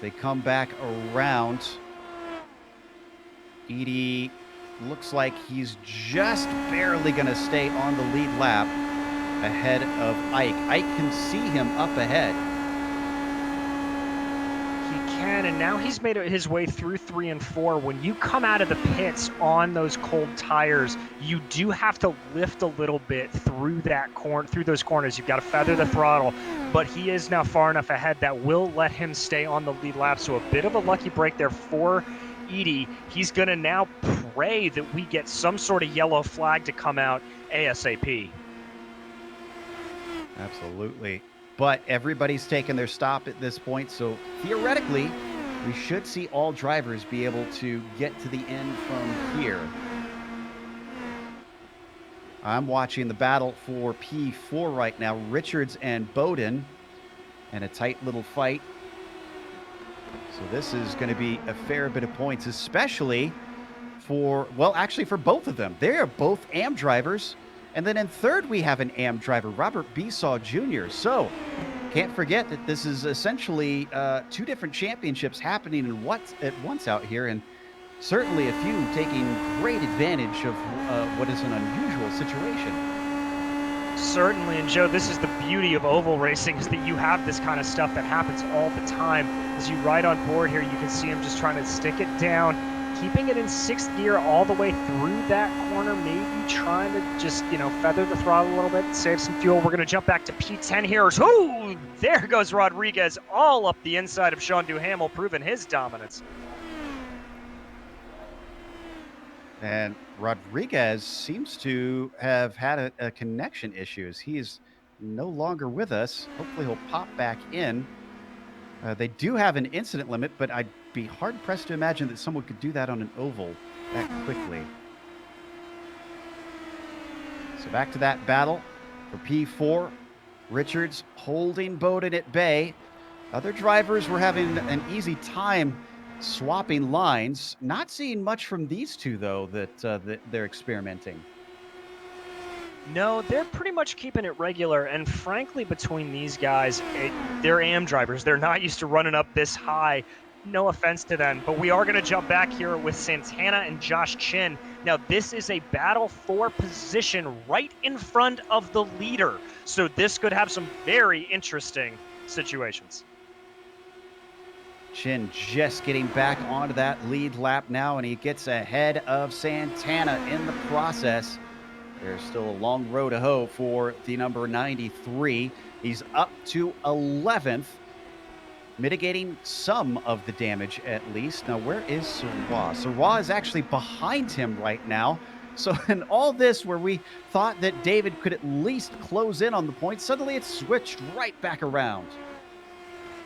They come back around. Edie looks like he's just barely going to stay on the lead lap ahead of Ike. Ike can see him up ahead. He can, and now he's made his way through 3 and 4. When you come out of the pits on those cold tires, you do have to lift a little bit through those corners. You've got to feather the throttle. But he is now far enough ahead that will let him stay on the lead lap. So a bit of a lucky break there for Edie. He's going to now pray that we get some sort of yellow flag to come out ASAP. Absolutely. But everybody's taken their stop at this point. So theoretically, we should see all drivers be able to get to the end from here. I'm watching the battle for P4 right now. Richards and Bowden, and a tight little fight. So this is going to be a fair bit of points, especially for, well, actually for both of them. They are both AM drivers. And then in third, we have an AM driver, Robert Besaw Jr. So can't forget that this is essentially 2 different championships happening at once out here. And certainly a few taking great advantage of what is an unusual situation. Certainly, and Joe, this is the beauty of oval racing, is that you have this kind of stuff that happens all the time. As you ride on board here, you can see him just trying to stick it down, keeping it in 6th gear all the way through that corner, maybe trying to just, feather the throttle a little bit, save some fuel. We're going to jump back to P10 here. Ooh, there goes Rodriguez all up the inside of Sean Duhamel, proving his dominance. And Rodriguez seems to have had a connection issues. He's no longer with us. Hopefully he'll pop back in. They do have an incident limit, but I'd be hard-pressed to imagine that someone could do that on an oval that quickly. So back to that battle for P4. Richards holding Bowden at bay. Other drivers were having an easy time swapping lines. Not seeing much from these two, though, that they're experimenting. No, they're pretty much keeping it regular. And frankly, between these guys, they're AM drivers. They're not used to running up this high. No offense to them. But we are going to jump back here with Santana and Josh Chin. Now, this is a battle for position right in front of the leader. So this could have some very interesting situations. Chin just getting back onto that lead lap now, and he gets ahead of Santana in the process. There's still a long road to hoe for the number 93. He's up to 11th. mitigating some of the damage at least. Now, where is Sirwa? Sirwa is actually behind him right now. So in all this where we thought that David could at least close in on the point, suddenly it's switched right back around.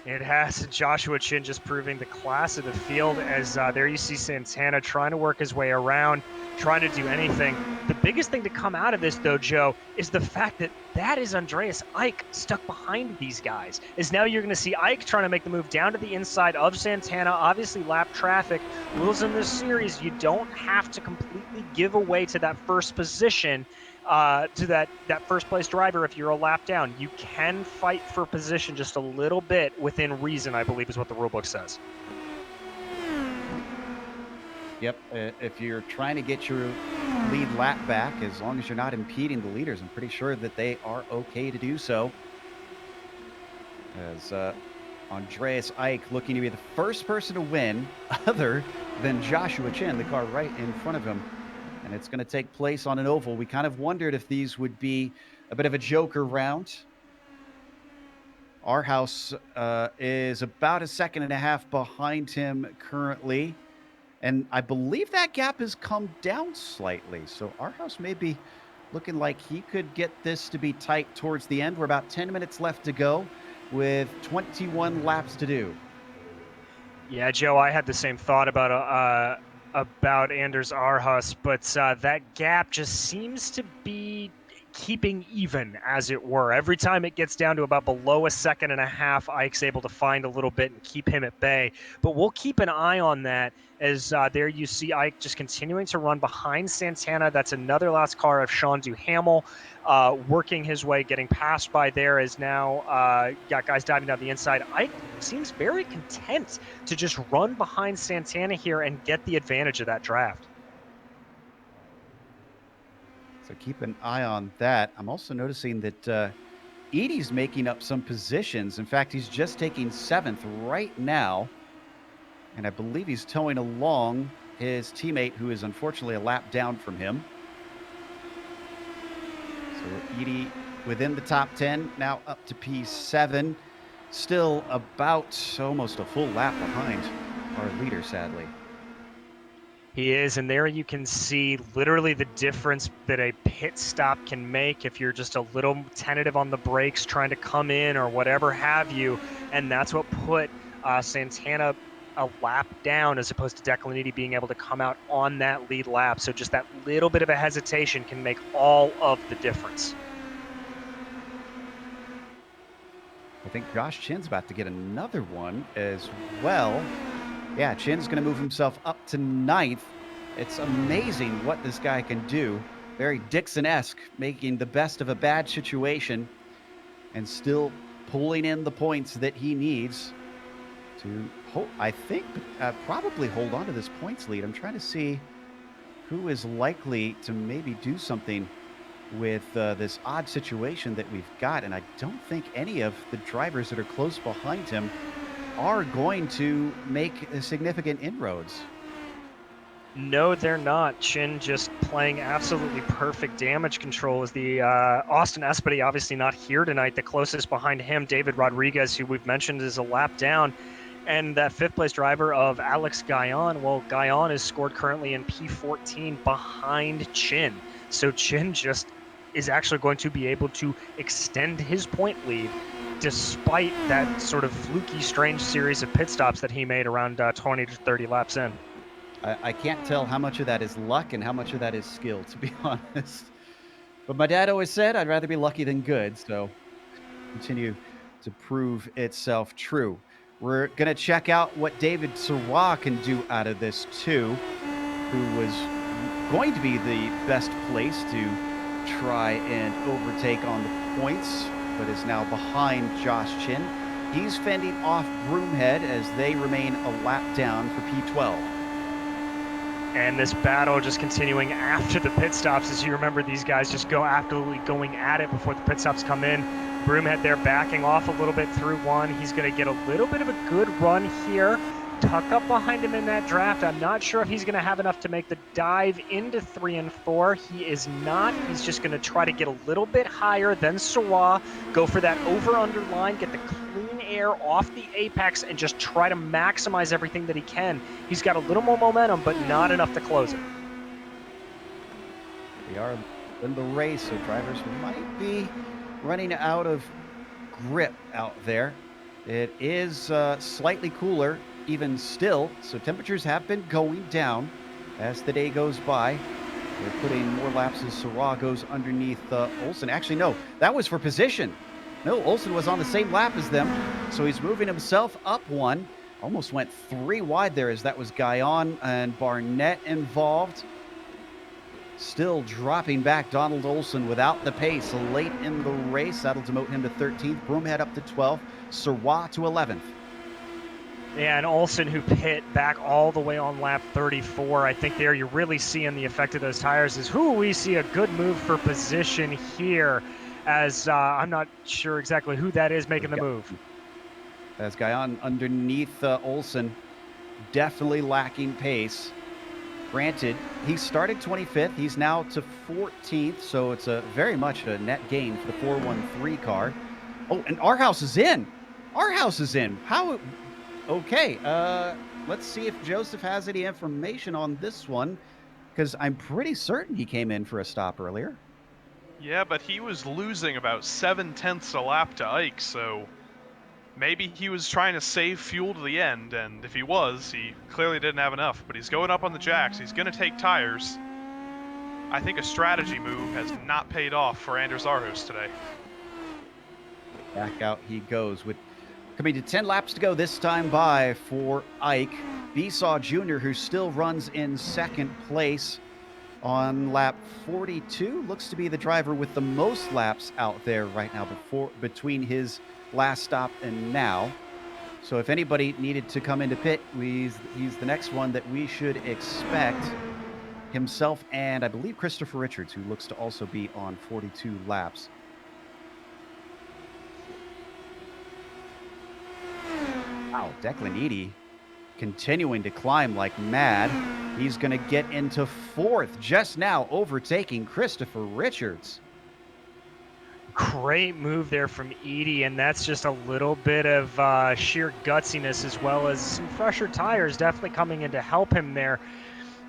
It has. Joshua Chin just proving the class of the field as there you see Santana trying to work his way around, trying to do anything. The biggest thing to come out of this, though, Joe, is the fact that that is Andreas Ike stuck behind these guys. Is now you're going to see Ike trying to make the move down to the inside of Santana, obviously lap traffic. Rules in this series, you don't have to completely give away to that first position. To that first place driver if you're a lap down. You can fight for position just a little bit within reason, I believe is what the rulebook says. Yep, if you're trying to get your lead lap back, as long as you're not impeding the leaders, I'm pretty sure that they are okay to do so. As Andreas Ike looking to be the first person to win other than Joshua Chin, the car right in front of him. And it's going to take place on an oval. We kind of wondered if these would be a bit of a joker round. Our house is about a second and a half behind him currently. And I believe that gap has come down slightly. So our house may be looking like he could get this to be tight towards the end. We're about 10 minutes left to go with 21 laps to do. Yeah, Joe, I had the same thought about Anders Arhus, but that gap just seems to be keeping even, as it were. Every time it gets down to about below a second and a half, Ike's able to find a little bit and keep him at bay. But we'll keep an eye on that as there you see Ike just continuing to run behind Santana. That's another last car of Sean Duhamel working his way, getting passed by there as now got guys diving down the inside. Ike seems very content to just run behind Santana here and get the advantage of that draft. So keep an eye on that. I'm also noticing that Indy's making up some positions. In fact, he's just taking 7th right now. And I believe he's towing along his teammate, who is unfortunately a lap down from him. So Indy within the top 10, now up to P7. Still about almost a full lap behind our leader, sadly. He is, and there you can see literally the difference that a pit stop can make if you're just a little tentative on the brakes, trying to come in or whatever have you, and that's what put Santana a lap down as opposed to Declan Indy being able to come out on that lead lap. So just that little bit of a hesitation can make all of the difference. I think Josh Chin's about to get another one as well. Yeah, Chin's going to move himself up to 9th. It's amazing what this guy can do. Very Dixon-esque, making the best of a bad situation and still pulling in the points that he needs to, I think, probably hold on to this points lead. I'm trying to see who is likely to maybe do something with this odd situation that we've got. And I don't think any of the drivers that are close behind him are going to make significant inroads. No, they're not. Chin just playing absolutely perfect damage control as the Austin Espedy obviously not here tonight. The closest behind him, David Rodriguez, who we've mentioned is a lap down. And that 5th place driver of Alex Gaillon, well, Gaillon is scored currently in P14 behind Chin. So Chin just is actually going to be able to extend his point lead despite that sort of fluky, strange series of pit stops that he made around 20 to 30 laps in. I can't tell how much of that is luck and how much of that is skill, to be honest. But my dad always said I'd rather be lucky than good, so continue to prove itself true. We're going to check out what David Sirwa can do out of this, too, who was going to be the best place to try and overtake on the points, but is now behind Josh Chin. He's fending off Broomhead as they remain a lap down for P12. And this battle just continuing after the pit stops. As you remember, these guys just go absolutely going at it before the pit stops come in. Broomhead there backing off a little bit through one. He's going to get a little bit of a good run here. Tuck up behind him in that draft. I'm not sure if he's going to have enough to make the dive into 3 and 4. He is not. He's just going to try to get a little bit higher than Sirwa, go for that over-under line, get the clean air off the apex and just try to maximize everything that he can. He's got a little more momentum, but not enough to close it. We are in the race, so drivers might be running out of grip out there. It is slightly cooler even still, so temperatures have been going down as the day goes by. They're putting more laps as Syrah goes underneath Olsen. Actually, no, that was for position. No, Olsen was on the same lap as them, so he's moving himself up one. Almost went 3 wide there as that was Guyon and Barnett involved. Still dropping back Donald Olsen without the pace late in the race. That'll demote him to 13th. Broomhead up to 12th. Syrah to 11th. Yeah, and Olsen, who pit back all the way on lap 34. I think there you're really seeing the effect of those tires is, we see a good move for position here, as I'm not sure exactly who that is making the move. As Guyon underneath Olsen, definitely lacking pace. Granted, he started 25th. He's now to 14th, so it's very much a net gain for the 413 car. Oh, and our house is in. Our house is in. How? Okay, let's see if Joseph has any information on this one, because I'm pretty certain he came in for a stop earlier. Yeah, but he was losing about 7/10 a lap to Ike, so maybe he was trying to save fuel to the end, and if he was, he clearly didn't have enough. But he's going up on the jacks. He's going to take tires. I think a strategy move has not paid off for Anders Arhus today. Back out he goes with coming to 10 laps to go this time by for Ike. Besaw Jr., who still runs in second place on lap 42, looks to be the driver with the most laps out there right now between his last stop and now. So if anybody needed to come into pit, he's the next one that we should expect. Himself and I believe Christopher Richards, who looks to also be on 42 laps. Wow, Declan Eady continuing to climb like mad. He's going to get into 4th just now, overtaking Christopher Richards. Great move there from Edie, and that's just a little bit of sheer gutsiness, as well as some fresher tires definitely coming in to help him there.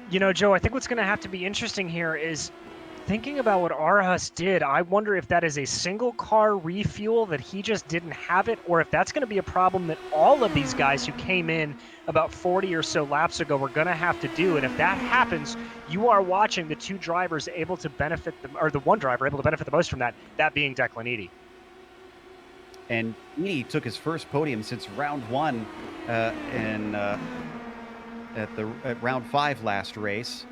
You know, Joe, I think what's going to have to be interesting here is thinking about what Arhus did. I wonder if that is a single car refuel that he just didn't have it, or if that's going to be a problem that all of these guys who came in about 40 or so laps ago were going to have to do. And if that happens, you are watching the two drivers able to benefit, or the one driver able to benefit the most from that being Declan Eady. And Eady took his first podium since round 1 at round 5 last race.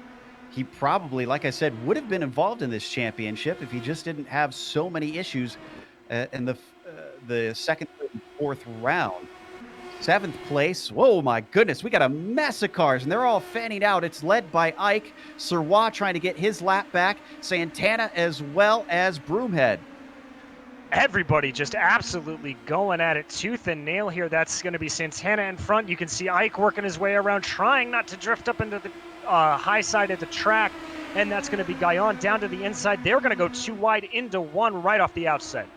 He probably, like I said, would have been involved in this championship if he just didn't have so many issues in the second, third, and 4th round. 7th place. Whoa, my goodness. We got a mess of cars, and they're all fanning out. It's led by Ike. Syrah trying to get his lap back. Santana as well as Broomhead. Everybody just absolutely going at it tooth and nail here. That's going to be Santana in front. You can see Ike working his way around, trying not to drift up into the high side of the track, and that's going to be Guyon down to the inside. They're going to go 2 wide into 1 right off the outset.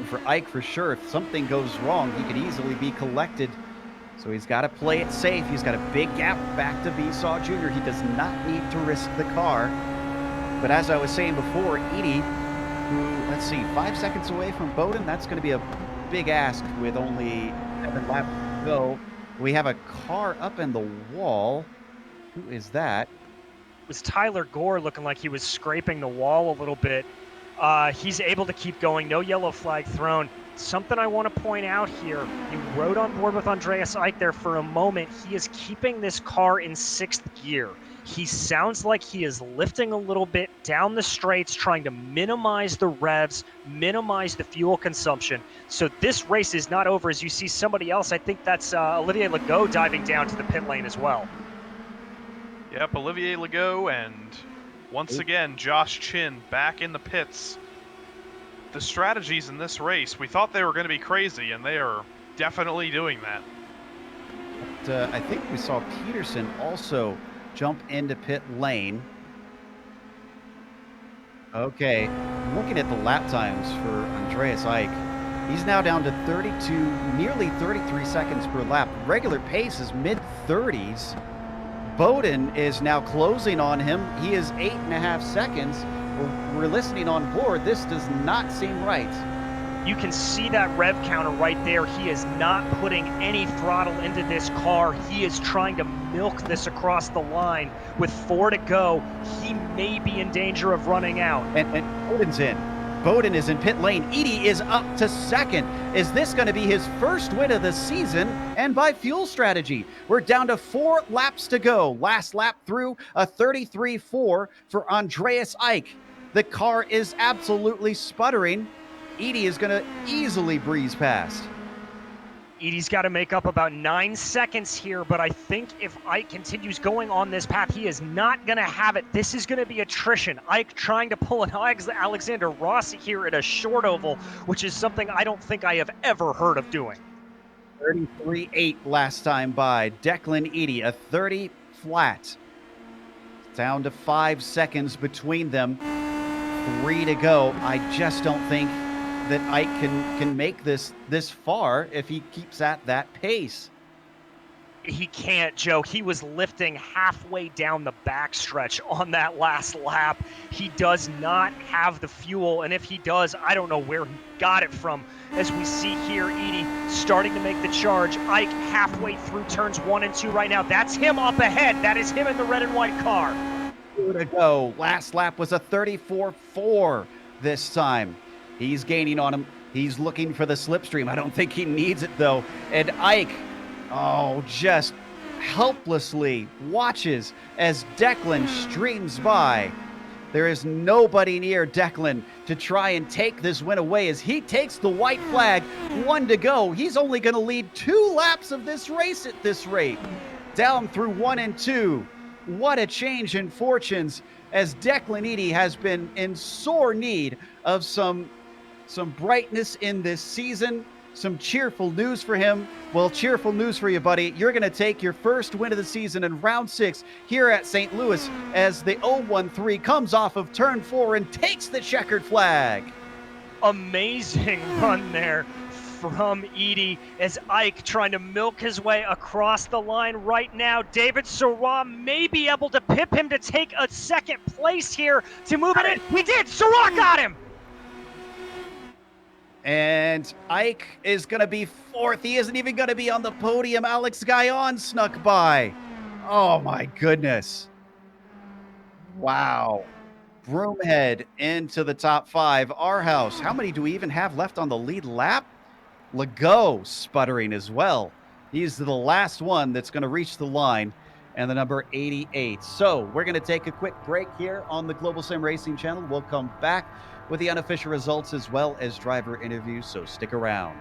For Ike, for sure, if something goes wrong, he could easily be collected. So he's got to play it safe. He's got a big gap back to Besaw Jr. He does not need to risk the car. But as I was saying before, Edie, who, let's see, 5 seconds away from Bowden, that's going to be a big ask with only 7 laps to go. We have a car up in the wall. Who is that? It was Tyler Gore, looking like he was scraping the wall a little bit. He's able to keep going. No yellow flag thrown. Something I want to point out here. He rode on board with Andreas Ike there for a moment. He is keeping this car in 6th gear. He sounds like he is lifting a little bit down the straights, trying to minimize the revs, minimize the fuel consumption. So this race is not over, as you see somebody else. I think that's Olivier Legault diving down to the pit lane as well. Yep, Olivier Legault, and once again, Josh Chin back in the pits. The strategies in this race, we thought they were going to be crazy, and they are definitely doing that. But, I think we saw Peterson also jump into pit lane. Okay, looking at the lap times for Andreas Ike, He's now down to 32, nearly 33 seconds per lap. Regular pace is mid-30s. Bowden is now closing on him. He is 8.5 seconds. We're listening on board. This does not seem right. You can see that rev counter right there. He is not putting any throttle into this car. He is trying to milk this across the line. With 4 to go, he may be in danger of running out. And Bowden's in. Bowden is in pit lane. Edie is up to second. Is this going to be his first win of the season? And by fuel strategy, we're down to 4 laps to go. Last lap through, a 33.4 for Andreas Eick. The car is absolutely sputtering. Edie is going to easily breeze past. Edie's got to make up about 9 seconds here, but I think if Ike continues going on this path, he is not going to have it. This is going to be attrition. Ike trying to pull an Alexander Rossi here at a short oval, which is something I don't think I have ever heard of doing. 33.8 last time by. Declan Edie, a 30 flat. Down to 5 seconds between them. 3 to go. I just don't think that Ike can make this far if he keeps at that pace. He can't, Joe. He was lifting halfway down the backstretch on that last lap. He does not have the fuel, and if he does, I don't know where he got it from. As we see here, Edie starting to make the charge. Ike halfway through turns 1 and 2 right now. That's him up ahead. That is him in the red and white car. 2 to go. Last lap was a 34.4 this time. He's gaining on him. He's looking for the slipstream. I don't think he needs it, though. And Ike, just helplessly watches as Declan streams by. There is nobody near Declan to try and take this win away as he takes the white flag. 1 to go. He's only going to lead 2 laps of this race at this rate. Down through 1 and 2. What a change in fortunes as Declan Edie has been in sore need of some brightness in this season, some cheerful news for him. Well, cheerful news for you, buddy. You're going to take your first win of the season in round 6 here at St. Louis as the 013 comes off of turn 4 and takes the checkered flag. Amazing run there from Edie as Ike trying to milk his way across the line right now. David Sarah may be able to pip him to take a second place here to move it in. He did. Sarah got him. And Ike is going to be 4th. He isn't even going to be on the podium. Alex Guyon snuck by. Oh, my goodness. Wow. Broomhead into the top 5. Our house. How many do we even have left on the lead lap? Legault sputtering as well. He's the last one that's going to reach the line, and the number 88. So we're going to take a quick break here on the Global Sim Racing channel. We'll come back with the unofficial results as well as driver interviews, so stick around.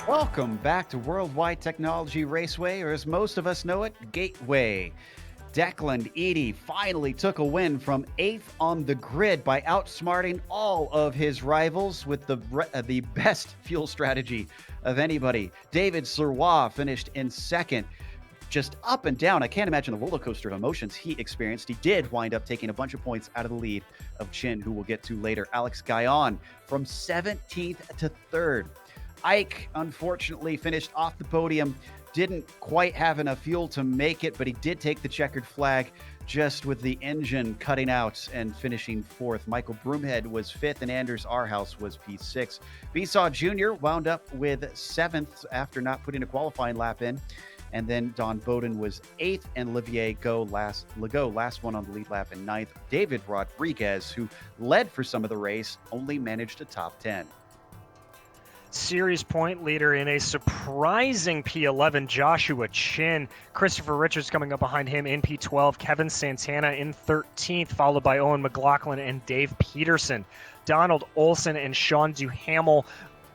Welcome back to Worldwide Technology Raceway, or as most of us know it, Gateway. Declan Eady finally took a win from 8th on the grid by outsmarting all of his rivals with the best fuel strategy of anybody. David Sirois finished in 2nd. Just up and down. I can't imagine the roller coaster of emotions he experienced. He did wind up taking a bunch of points out of the lead of Chin, who we'll get to later. Alex Guyon from 17th to 3rd. Ike, unfortunately, finished off the podium. Didn't quite have enough fuel to make it, but he did take the checkered flag just with the engine cutting out and finishing 4th. Michael Broomhead was 5th, and Anders Arhaus was P6. Besaw Jr. wound up with 7th after not putting a qualifying lap in. And then Don Bowden was 8th, and Olivier Legault, last one on the lead lap, in 9th. David Rodriguez, who led for some of the race, only managed a top 10. Series point leader in a surprising P11, Joshua Chin. Christopher Richards coming up behind him in P12. Kevin Santana in 13th, followed by Owen McLaughlin and Dave Peterson. Donald Olson and Sean Duhamel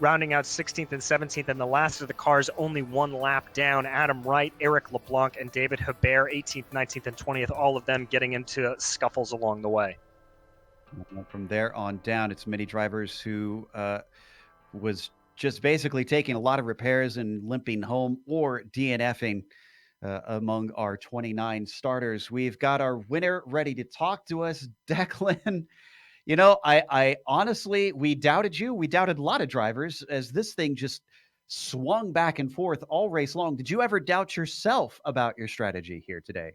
rounding out 16th and 17th, and the last of the cars only one lap down. Adam Wright, Eric LeBlanc, and David Hebert, 18th, 19th, and 20th, all of them getting into scuffles along the way. From there on down, it's many drivers who was just basically taking a lot of repairs and limping home or DNFing among our 29 starters. We've got our winner ready to talk to us, Declan. You know, I honestly, we doubted you. We doubted a lot of drivers as this thing just swung back and forth all race long. Did you ever doubt yourself about your strategy here today?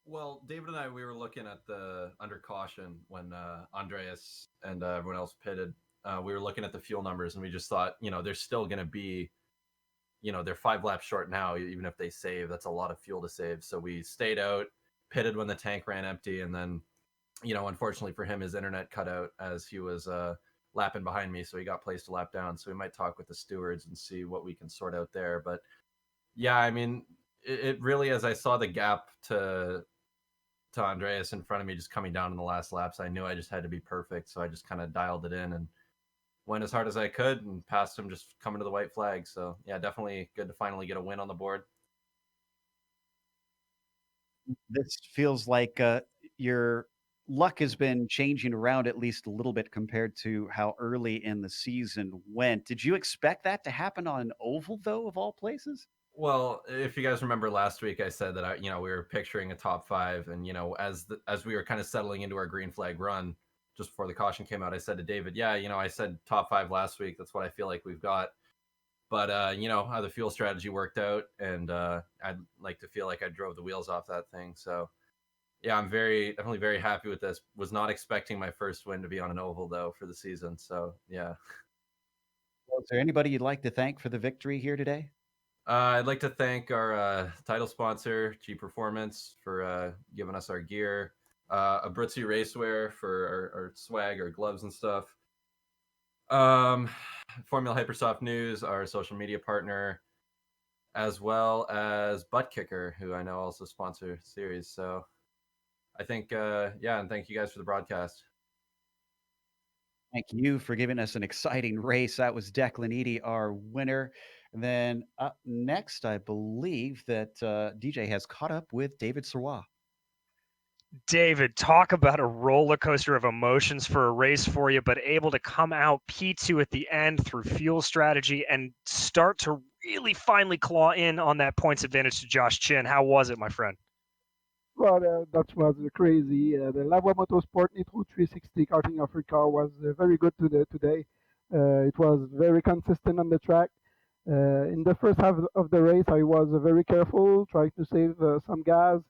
Well, David and I, we were looking at the under caution when Andreas and everyone else pitted. We were looking at the fuel numbers, and we just thought, there's still going to be, they're 5 laps short now. Even if they save, that's a lot of fuel to save. So we stayed out, pitted when the tank ran empty, and then, unfortunately for him, his internet cut out as he was lapping behind me, so he got placed a lap down. So we might talk with the stewards and see what we can sort out there. But yeah, I mean, it really, as I saw the gap to Andreas in front of me just coming down in the last laps, I knew I just had to be perfect. So I just kind of dialed it in and went as hard as I could and passed him just coming to the white flag. So yeah, definitely good to finally get a win on the board. This feels like your luck has been changing around at least a little bit compared to how early in the season went. Did you expect that to happen on an oval, though, of all places? Well, if you guys remember last week, I said that we were picturing a top 5, and as we were kind of settling into our green flag run just before the caution came out, I said to David, yeah, I said top 5 last week. That's what I feel like we've got. But how the fuel strategy worked out, and I'd like to feel like I drove the wheels off that thing. So yeah, I'm definitely very happy with this. Was not expecting my first win to be on an oval though for the season. So yeah. Well, is there anybody you'd like to thank for the victory here today? I'd like to thank our title sponsor, G Performance, for giving us our gear. Abruzzi Racewear for our swag, our gloves and stuff. Formula Hypersoft News, our social media partner, as well as Butt Kicker, who I know also sponsor the series. So I think, and thank you guys for the broadcast. Thank you for giving us an exciting race. That was Declan Eady, our winner. And then up next, I believe that DJ has caught up with David Sirois. David, talk about a roller coaster of emotions for a race for you, but able to come out P2 at the end through fuel strategy and start to really finally claw in on that points advantage to Josh Chin. How was it, my friend? Well, that was crazy. The Lavoie Motorsport Nitro 360 karting offer car was very good today. It was very consistent on the track. In the first half of the race, I was very careful, trying to save some gas.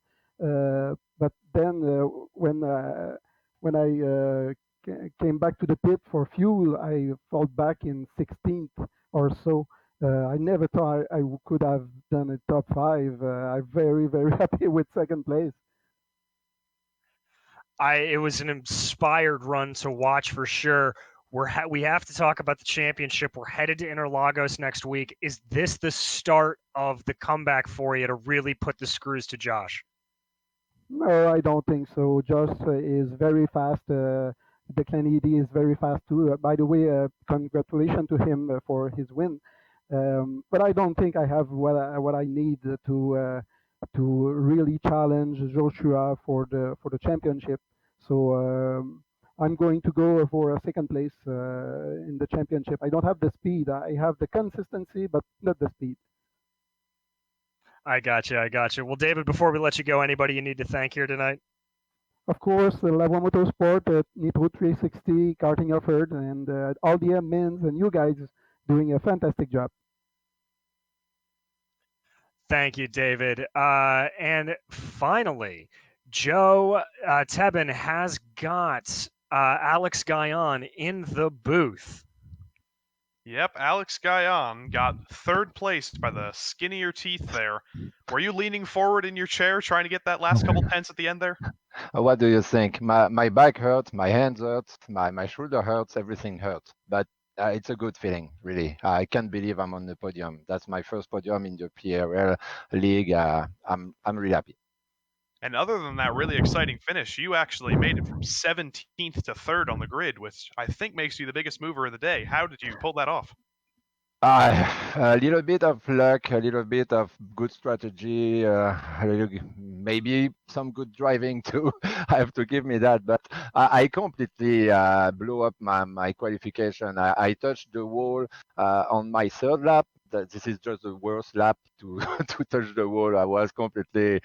But then when I came back to the pit for fuel, I fell back in 16th or so. I never thought I could have done a top 5. I'm very, very happy with second place. It was an inspired run to watch for sure. We have to talk about the championship. We're headed to Interlagos next week. Is this the start of the comeback for you to really put the screws to Josh? No, I don't think so. Josh is very fast. Declan Eady is very fast too. By the way, congratulations to him for his win. But I don't think I have what I need to really challenge Joshua for the championship. So I'm going to go for a second place in the championship. I don't have the speed. I have the consistency, but not the speed. I got you. Well, David, before we let you go, anybody you need to thank here tonight? Of course, Lavoie Motorsport, Nitro 360, Karting Offered, and all the admins and you guys doing a fantastic job. Thank you, David. And finally, Joe Tebben has got Alex Guyon in the booth. Yep, Alex Guyon got third place by the skin of your teeth there. Were you leaning forward in your chair trying to get that last couple tenths at the end there? What do you think? My back hurts, my hands hurt, my shoulder hurts, everything hurts. But it's a good feeling, really. I can't believe I'm on the podium. That's my first podium in the PRL league. I'm really happy. And other than that really exciting finish, you actually made it from 17th to 3rd on the grid, which I think makes you the biggest mover of the day. How did you pull that off? A little bit of luck, a little bit of good strategy, maybe some good driving too. I have to give me that, but I completely blew up my qualification. I touched the wall on my third lap. This is just the worst lap to to touch the wall. I was completely,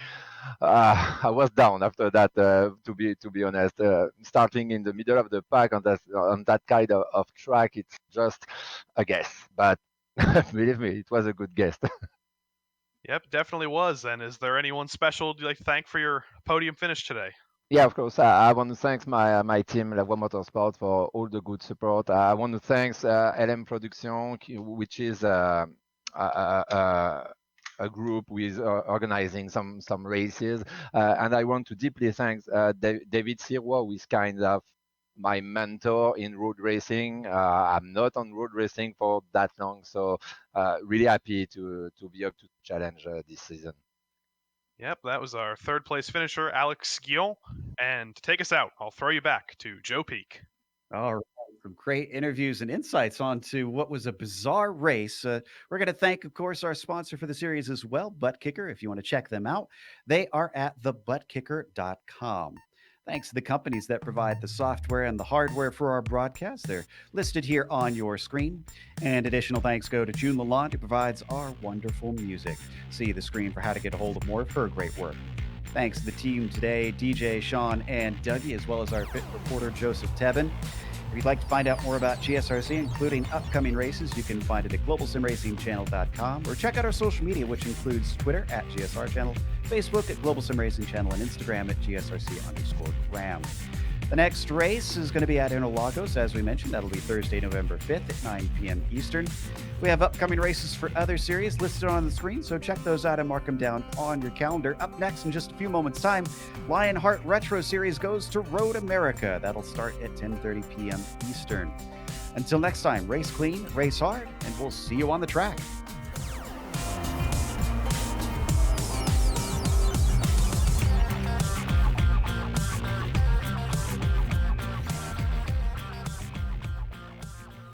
I was down after that. To be honest, starting in the middle of the pack on that kind of track, it's just a guess. But believe me, it was a good guess. Yep, definitely was. And is there anyone special you'd like to thank for your podium finish today? Yeah, of course. I want to thank my team, Lavoie Motorsport, for all the good support. I want to thank LM Production, which is a group with organizing some races, and I want to deeply thank David Sirois, who is kind of my mentor in road racing. I'm not on road racing for that long, so really happy to be up to the challenge this season. Yep, that was our third place finisher, Alex Guillon. And to take us out, I'll throw you back to Joe Peak. All right. Some great interviews and insights onto what was a bizarre race. We're going to thank, of course, our sponsor for the series as well, Butt Kicker. If you want to check them out, they are at thebuttkicker.com. Thanks to the companies that provide the software and the hardware for our broadcast. They're listed here on your screen. And additional thanks go to June Lalonde, who provides our wonderful music. See the screen for how to get a hold of more of her great work. Thanks to the team today, DJ, Sean, and Dougie, as well as our pit reporter, Joseph Tebben. If you'd like to find out more about GSRC, including upcoming races, you can find it at globalsimracingchannel.com or check out our social media, which includes Twitter at GSR Channel, Facebook at Global Sim Racing Channel, and Instagram at GSRC_Graham. The next race is going to be at Interlagos, as we mentioned. That'll be Thursday, November 5th at 9 p.m. Eastern. We have upcoming races for other series listed on the screen, so check those out and mark them down on your calendar. Up next, in just a few moments' time, Lionheart Retro Series goes to Road America. That'll start at 10:30 p.m. Eastern. Until next time, race clean, race hard, and we'll see you on the track.